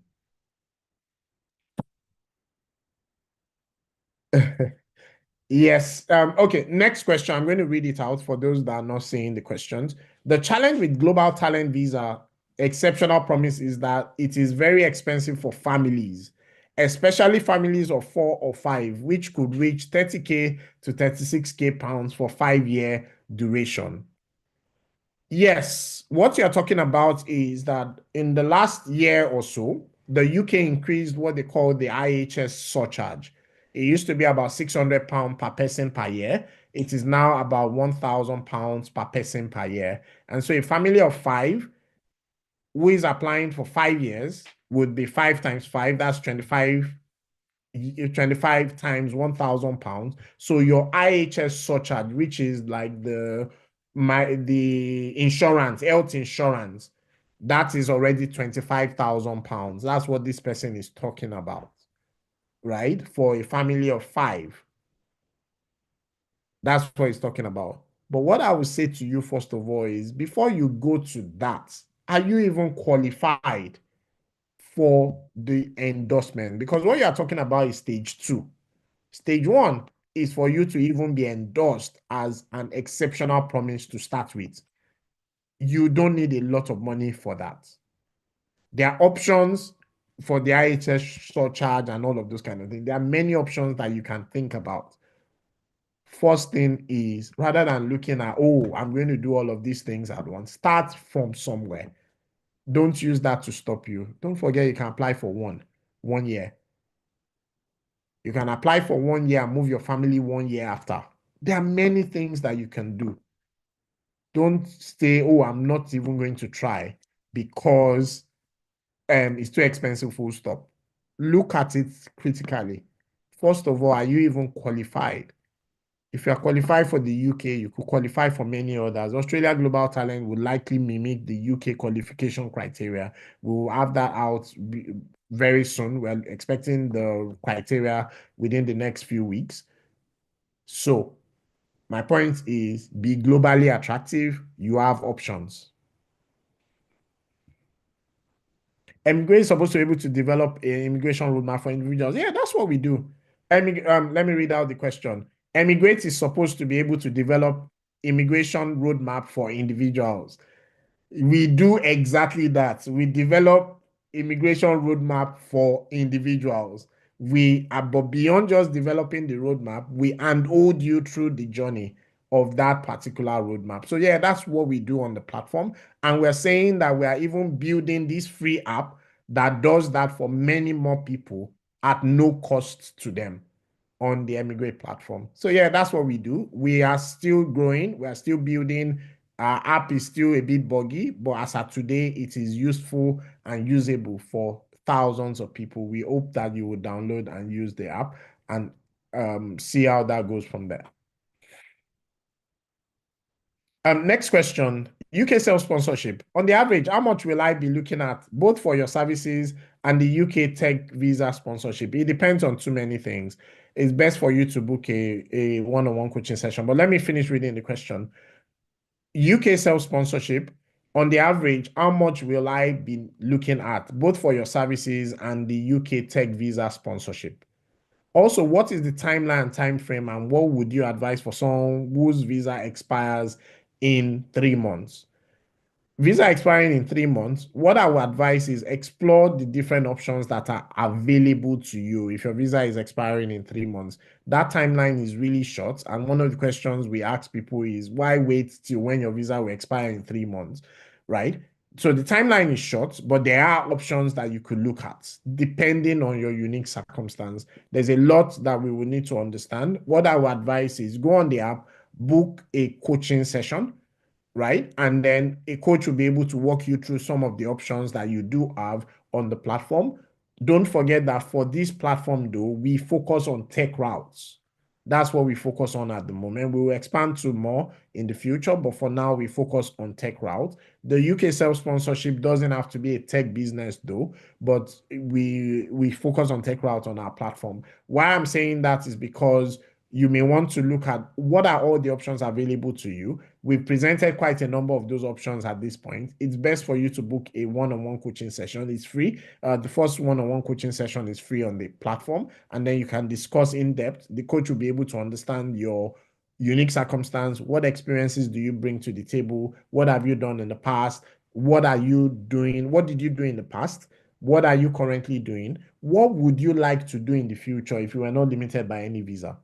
Yes. Okay. Next question. I'm going to read it out for those that are not seeing the questions. The challenge with global talent visa exceptional promise is that it is very expensive for families, especially families of 4 or 5, which could reach 30K to 36K pounds for 5-year duration. Yes, what you're talking about is that in the last year or so, the UK increased what they call the IHS surcharge. It used to be about £600 per person per year. It is now about £1,000 per person per year. And so a family of 5 who is applying for 5 years would be 5 times 5, that's 25 times £1,000. So your IHS surcharge, which is like the insurance, health insurance, that is already £25,000. That's what this person is talking about, right? For a family of 5. That's what he's talking about. But what I would say to you, first of all, is before you go to that, are you even qualified for the endorsement? Because what you are talking about is stage 2. Stage 1 is for you to even be endorsed as an exceptional promise to start with. You don't need a lot of money for that. There are options for the IHS surcharge and all of those kind of things. There are many options that you can think about. First thing is, rather than looking at, oh, I'm going to do all of these things at once, start from somewhere. Don't use that to stop you. Don't forget you can apply for one year. You can apply for 1 year and move your family 1 year after. There are many things that you can do. Don't say, oh, I'm not even going to try because it's too expensive, full stop. Look at it critically. First of all, are you even qualified? If you are qualified for the UK, you could qualify for many others. Australia Global Talent would likely mimic the UK qualification criteria. We will have that out very soon. We're expecting the criteria within the next few weeks. So my point is be globally attractive. You have options. eMigr8 is supposed to be able to develop an immigration roadmap for individuals. Yeah, that's what we do. Let me read out the question. eMigr8 is supposed to be able to develop immigration roadmap for individuals. We do exactly that. We develop immigration roadmap for individuals. But beyond just developing the roadmap, we handhold you through the journey of that particular roadmap. So yeah, that's what we do on the platform. And we're saying that we are even building this free app that does that for many more people at no cost to them on the eMigr8 platform. So yeah, that's what we do. We are still growing. We are still building. Our app is still a bit buggy, but as of today, it is useful and usable for thousands of people. We hope that you will download and use the app and see how that goes from there. Next question, UK self-sponsorship. On the average, how much will I be looking at both for your services and the UK tech visa sponsorship? It depends on too many things. It's best for you to book a one-on-one coaching session. But let me finish reading the question. UK self-sponsorship, on the average, how much will I be looking at both for your services and the UK tech visa sponsorship? Also, what is the timeline and time frame, and what would you advise for someone whose visa expires in 3 months? Visa expiring in 3 months, what I would advise is explore the different options that are available to you if your visa is expiring in 3 months. That timeline is really short. And one of the questions we ask people is why wait till when your visa will expire in 3 months, right? So the timeline is short, but there are options that you could look at depending on your unique circumstance. There's a lot that we will need to understand. What I would advise is go on the app, book a coaching session, right? And then a coach will be able to walk you through some of the options that you do have on the platform. Don't forget that for this platform, though, we focus on tech routes. That's what we focus on at the moment. We will expand to more in the future, but for now, we focus on tech routes. The UK self-sponsorship doesn't have to be a tech business, though, but we focus on tech routes on our platform. Why I'm saying that is because you may want to look at what are all the options available to you. We've presented quite a number of those options at this point. It's best for you to book a one-on-one coaching session. It's free. The first one-on-one coaching session is free on the platform, and then you can discuss in depth. The coach will be able to understand your unique circumstance. What experiences do you bring to the table? What have you done in the past? What are you doing? What did you do in the past? What are you currently doing? What would you like to do in the future if you were not limited by any visa?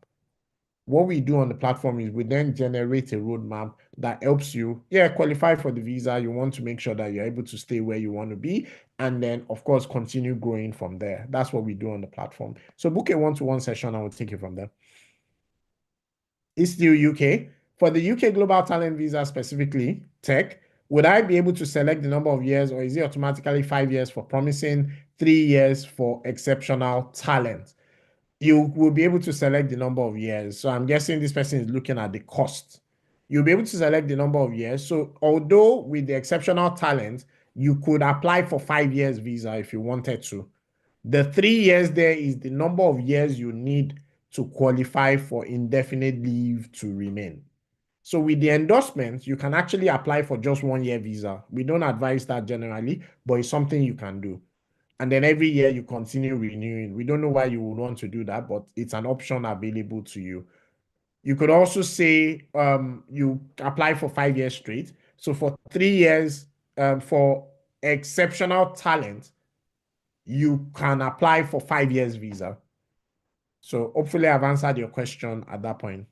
What we do on the platform is we then generate a roadmap that helps you, qualify for the visa. You want to make sure that you're able to stay where you want to be, and then, of course, continue growing from there. That's what we do on the platform. So book a one-to-one session, and we'll take it from there. It's still UK. For the UK Global Talent Visa specifically, tech, would I be able to select the number of years, or is it automatically 5 years for promising, 3 years for exceptional talent? You will be able to select the number of years. So I'm guessing this person is looking at the cost. You'll be able to select the number of years. So although with the exceptional talent, you could apply for 5 years visa if you wanted to. The 3 years there is the number of years you need to qualify for indefinite leave to remain. So with the endorsement, you can actually apply for just 1 year visa. We don't advise that generally, but it's something you can do. And then every year you continue renewing. We don't know why you would want to do that, but it's an option available to you. You could also say you apply for 5 years straight. So for 3 years, for exceptional talent, you can apply for 5 years visa. So hopefully I've answered your question at that point.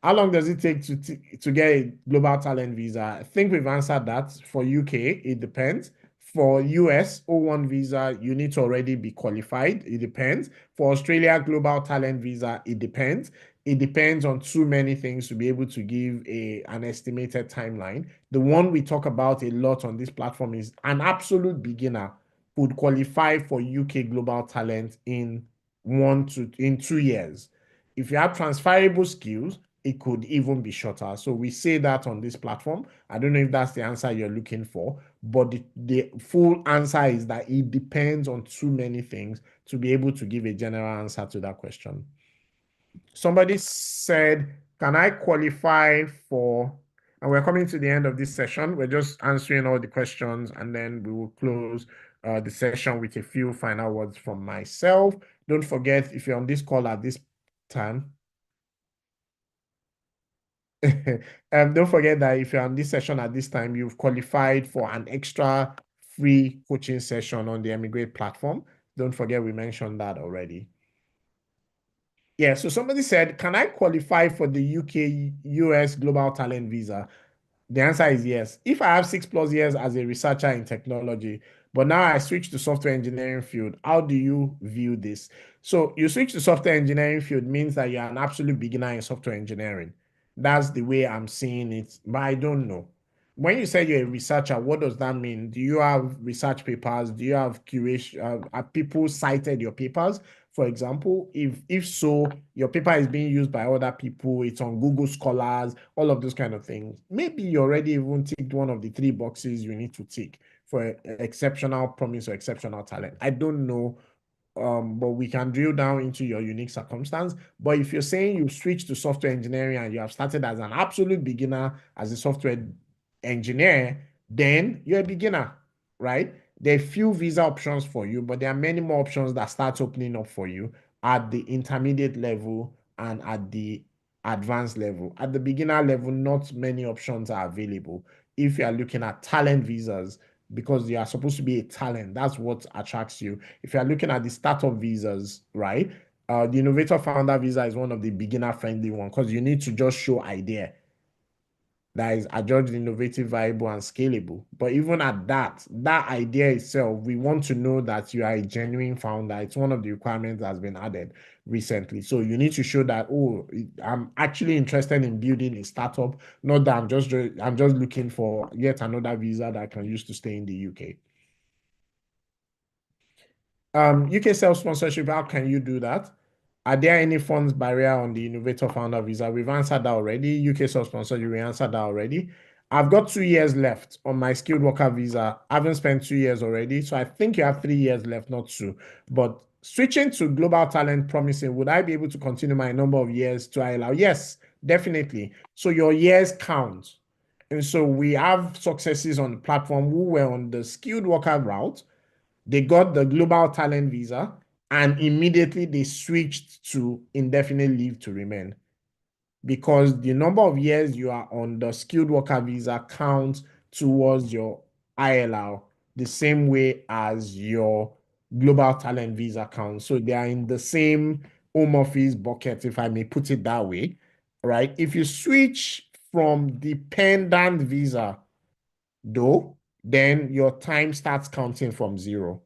How long does it take to get a global talent visa? I think we've answered that. For UK, it depends. For US O1 visa, you need to already be qualified. It depends. For Australia global talent visa, it depends. It depends on too many things to be able to give an estimated timeline. The one we talk about a lot on this platform is an absolute beginner would qualify for UK global talent in 2 years. If you have transferable skills, it could even be shorter. So we say that on this platform. I don't know if that's the answer you're looking for, but the full answer is that it depends on too many things to be able to give a general answer to that question. Somebody said, can I qualify for, and we're coming to the end of this session. We're just answering all the questions and then we will close the session with a few final words from myself. Don't forget, if you're on this call at this time, don't forget that if you're on this session at this time, you've qualified for an extra free coaching session on the eMigr8 platform. Don't forget we mentioned that already. Yeah, so somebody said, can I qualify for the UK US Global Talent Visa? The answer is yes. If I have 6+ years as a researcher in technology, but now I switch to software engineering field, how do you view this? So you switch to software engineering field means that you're an absolute beginner in software engineering. That's the way I'm seeing it, but I don't know. When you say you're a researcher, what does that mean? Do you have research papers? Do you have curation? Have people cited your papers? For example, if so, your paper is being used by other people, it's on Google Scholars, all of those kind of things. Maybe you already even ticked one of the 3 boxes you need to tick for exceptional promise or exceptional talent. I don't know, but we can drill down into your unique circumstance. But if you're saying you switch to software engineering and you have started as an absolute beginner as a software engineer, then you're a beginner, right? There are few visa options for you, but there are many more options that start opening up for you at the intermediate level and at the advanced level. At the beginner level, not many options are available. If you are looking at talent visas, because you are supposed to be a talent, that's what attracts you. If you are looking at the startup visas, right? The innovator founder visa is one of the beginner friendly ones because you need to just show idea that is adjudged innovative, viable, and scalable. But even at that idea itself, we want to know that you are a genuine founder. It's one of the requirements that has been added recently. So you need to show that, oh, I'm actually interested in building a startup, not that I'm just looking for yet another visa that I can use to stay in the UK. UK self-sponsorship, how can you do that? Are there any funds barrier on the innovator founder visa? We've answered that already. UK self-sponsorship, we answered that already. I've got 2 years left on my skilled worker visa. I haven't spent 2 years already. So I think you have 3 years left, not two. But switching to global talent promising, would I be able to continue my number of years to allow? Yes, definitely. So your years count. And so we have successes on the platform who were on the skilled worker route. They got the global talent visa and immediately they switched to indefinite leave to remain because the number of years you are on the skilled worker visa counts towards your ILR the same way as your global talent visa counts. So they are in the same home office bucket, if I may put it that way, right? If you switch from dependent visa, though, then your time starts counting from zero.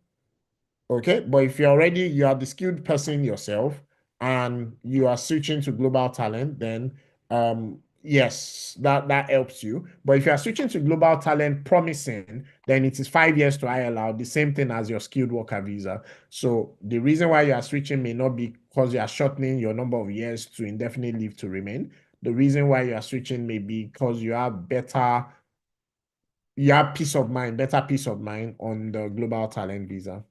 Okay, but if you are the skilled person yourself and you are switching to global talent, then yes, that helps you. But if you are switching to global talent promising, then it is 5 years to ILR, the same thing as your skilled worker visa. So the reason why you are switching may not be because you are shortening your number of years to indefinite leave to remain. The reason why you are switching may be because you have peace of mind, better peace of mind on the global talent visa.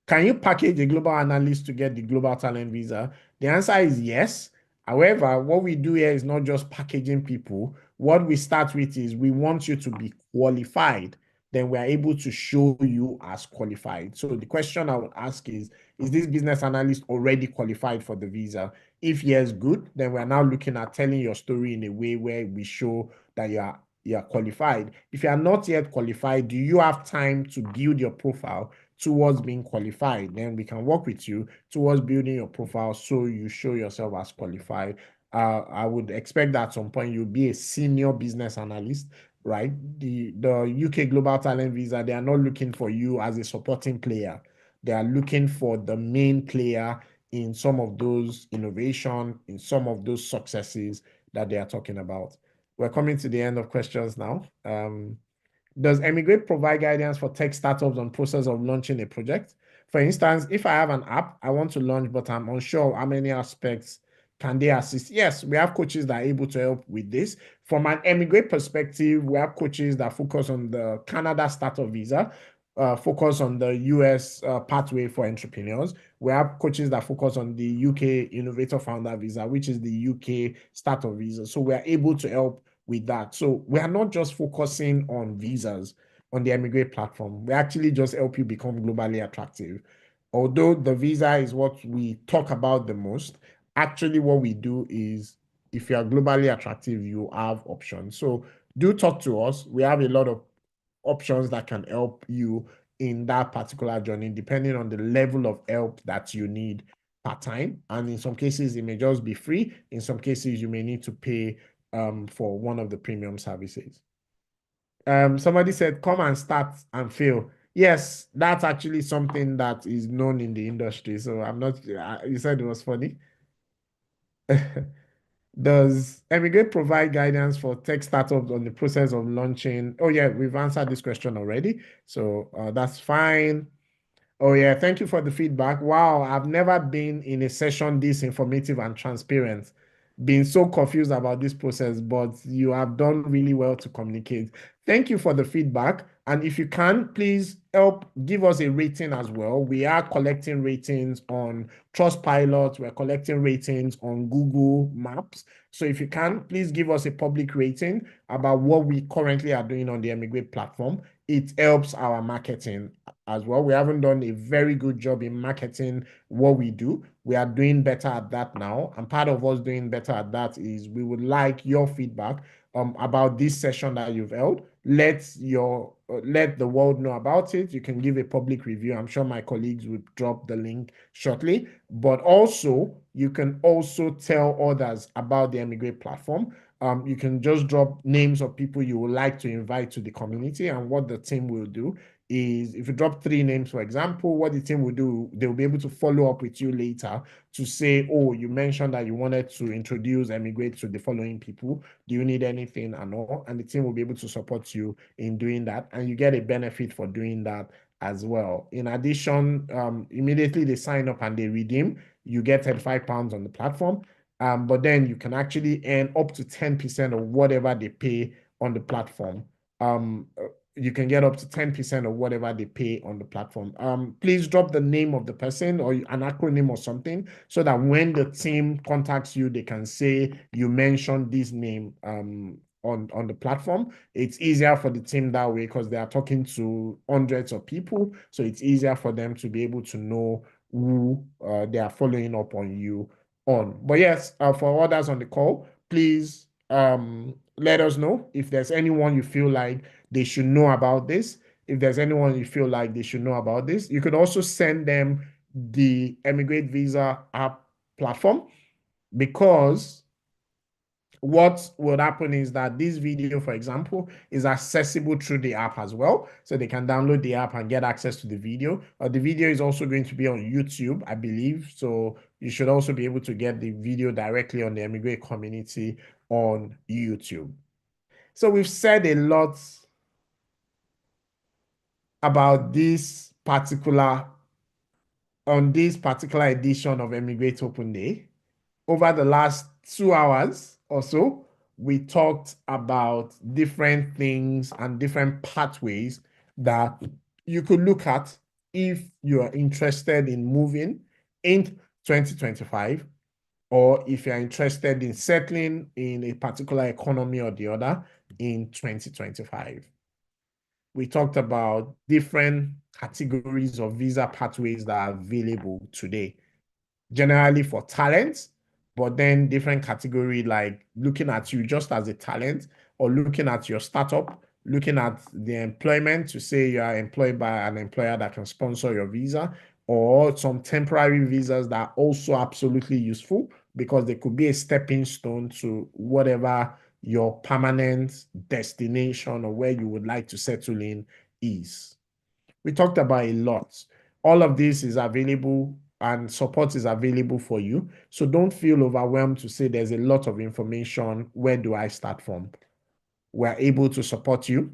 Can you package a global analyst to get the global talent visa? The answer is yes. However, what we do here is not just packaging people. What we start with is we want you to be qualified. Then we are able to show you as qualified. So the question I would ask is this business analyst already qualified for the visa? If yes, good. Then we are now looking at telling your story in a way where we show that you are qualified. If you are not yet qualified, do you have time to build your profile towards being qualified, then we can work with you towards building your profile so you show yourself as qualified. I would expect that at some point you'll be a senior business analyst, right? The UK Global Talent Visa, they are not looking for you as a supporting player. They are looking for the main player in some of those innovation, in some of those successes that they are talking about. We're coming to the end of questions now. Does eMigr8 provide guidance for tech startups on process of launching a project? For instance, if I have an app I want to launch, but I'm unsure how many aspects can they assist? Yes, we have coaches that are able to help with this. From an eMigr8 perspective, we have coaches that focus on the Canada startup visa, focus on the US pathway for entrepreneurs. We have coaches that focus on the UK Innovator Founder Visa, which is the UK startup visa. So we are able to help with that. So we are not just focusing on visas on the eMigr8 platform. We actually just help you become globally attractive. Although the visa is what we talk about the most, actually what we do is if you are globally attractive, you have options. So do talk to us. We have a lot of options that can help you in that particular journey, depending on the level of help that you need part time. And in some cases, it may just be free. In some cases, you may need to pay for one of the premium services. Somebody said, come and start and fail. Yes, that's actually something that is known in the industry. So I'm not, you said it was funny. Does eMigr8 provide guidance for tech startups on the process of launching? Oh, yeah, we've answered this question already. So that's fine. Oh, yeah. Thank you for the feedback. Wow. I've never been in a session this informative and transparent. Been so confused about this process, but you have done really well to communicate. Thank you for the feedback. And if you can, please help give us a rating as well. We are collecting ratings on Trustpilot. We're collecting ratings on Google Maps. So if you can, please give us a public rating about what we currently are doing on the eMigr8 platform. It helps our marketing as well. We haven't done a very good job in marketing what we do. We are doing better at that now. And part of us doing better at that is we would like your feedback about this session that you've held. Let the world know about it. You can give a public review. I'm sure my colleagues will drop the link shortly. But also, you can also tell others about the eMigr8 platform. You can just drop names of people you would like to invite to the community, and what the team will do is if you drop 3 names, for example, what the team will do, they'll be able to follow up with you later to say, oh, you mentioned that you wanted to introduce eMigr8 to the following people. Do you need anything and all? And the team will be able to support you in doing that. And you get a benefit for doing that as well. In addition, immediately they sign up and they redeem, you get £35 on the platform. But then you can actually earn up to 10% of whatever they pay on the platform. You can get up to 10% of whatever they pay on the platform. Please drop the name of the person or an acronym or something so that when the team contacts you, they can say you mentioned this name on the platform. It's easier for the team that way because they are talking to hundreds of people. So it's easier for them to be able to know who they are following up on you on. But yes, for others on the call, please let us know if there's anyone you feel like they should know about this. If there's anyone you feel like they should know about this, you could also send them the eMigr8 Visa app platform, because what would happen is that this video, for example, is accessible through the app as well. So they can download the app and get access to the video. The video is also going to be on YouTube, I believe. So you should also be able to get the video directly on the eMigr8 community on YouTube. So we've said a lot about this particular edition of eMigr8 Open Day. Over the last 2 hours or so, we talked about different things and different pathways that you could look at if you are interested in moving in 2025, or if you're interested in settling in a particular economy or the other in 2025. We talked about different categories of visa pathways that are available today, generally for talents, but then different category like looking at you just as a talent or looking at your startup looking at the employment to say you are employed by an employer that can sponsor your visa, or some temporary visas that are also absolutely useful because they could be a stepping stone to whatever your permanent destination or where you would like to settle in is. We talked about a lot. All of this is available and support is available for you. So don't feel overwhelmed to say there's a lot of information. Where do I start from? We're able to support you.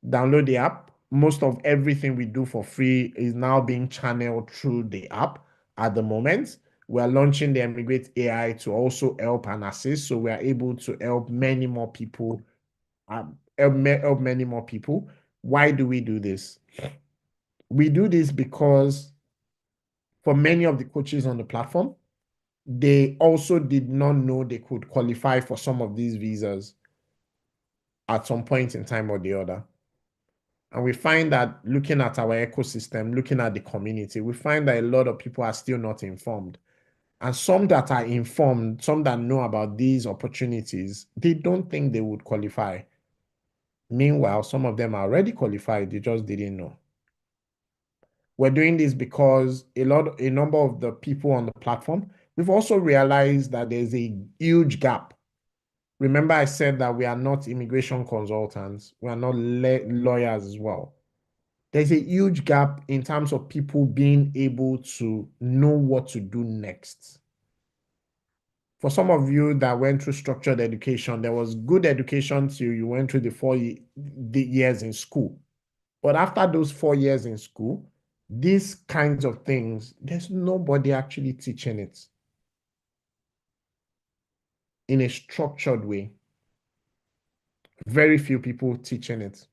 Download the app. Most of everything we do for free is now being channeled through the app at the moment. We're launching the eMigr8 AI to also help and assist. So we're able to help many more people, help many more people. Why do we do this? We do this because for many of the coaches on the platform, they also did not know they could qualify for some of these visas at some point in time or the other. And we find that looking at our ecosystem, looking at the community, we find that a lot of people are still not informed. And some that are informed, some that know about these opportunities, they don't think they would qualify. Meanwhile, some of them are already qualified, they just didn't know. We're doing this because a number of the people on the platform, we've also realized that there's a huge gap. Remember, I said that we are not immigration consultants, we are not lawyers as well. There's a huge gap in terms of people being able to know what to do next. For some of you that went through structured education, there was good education till you went through the years in school. But after those 4 years in school, these kinds of things, there's nobody actually teaching it in a structured way. Very few people teaching it.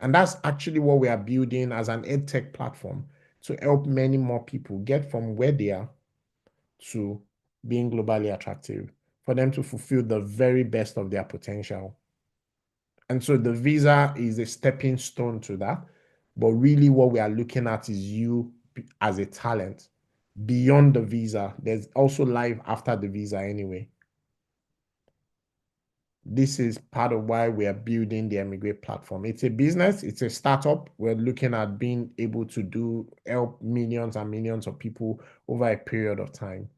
And that's actually what we are building as an EdTech platform to help many more people get from where they are to being globally attractive, for them to fulfill the very best of their potential. And so the visa is a stepping stone to that. But really, what we are looking at is you as a talent. Beyond the visa, there's also life after the visa anyway. This is part of why we are building the eMigr8 platform. It's a business, it's a startup. We're looking at being able to help millions and millions of people over a period of time.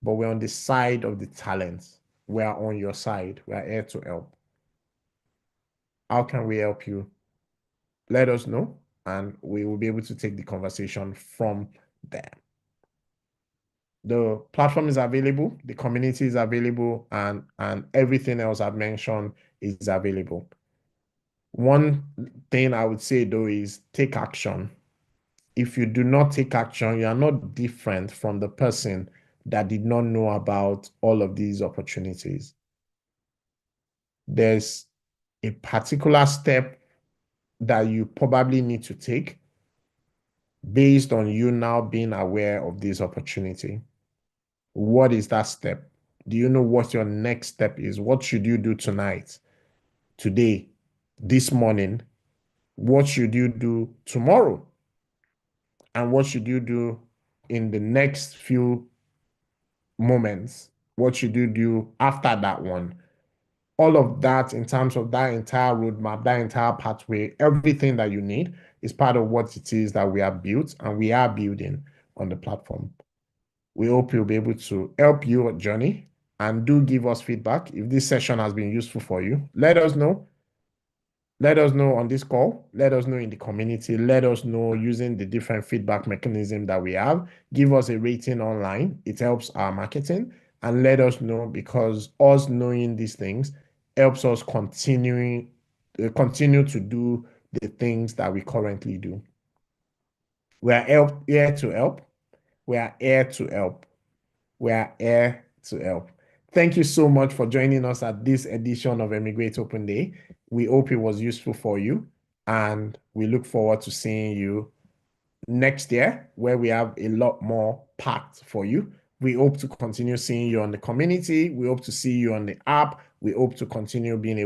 But we're on the side of the talents. We are on your side. We are here to help. How can we help you? Let us know, and we will be able to take the conversation from there. The platform is available, the community is available, and everything else I've mentioned is available. One thing I would say though is take action. If you do not take action, you are not different from the person that did not know about all of these opportunities. There's a particular step that you probably need to take based on you now being aware of this opportunity. What is that step? Do you know what your next step is? What should you do tonight, today, this morning? What should you do tomorrow? And what should you do in the next few moments? What should you do after that one? All of that in terms of that entire roadmap, that entire pathway, everything that you need is part of what it is that we have built and we are building on the platform. We hope you'll be able to help your journey, and do give us feedback. If this session has been useful for you, let us know. Let us know on this call. Let us know in the community. Let us know using the different feedback mechanism that we have. Give us a rating online. It helps our marketing. And let us know, because us knowing these things helps us continue to do the things that we currently do. We are here to help. We are here to help. We are here to help. Thank you so much for joining us at this edition of eMigr8 Open Day. We hope it was useful for you, and we look forward to seeing you next year, where we have a lot more packed for you. We hope to continue seeing you on the community. We hope to see you on the app. We hope to continue being able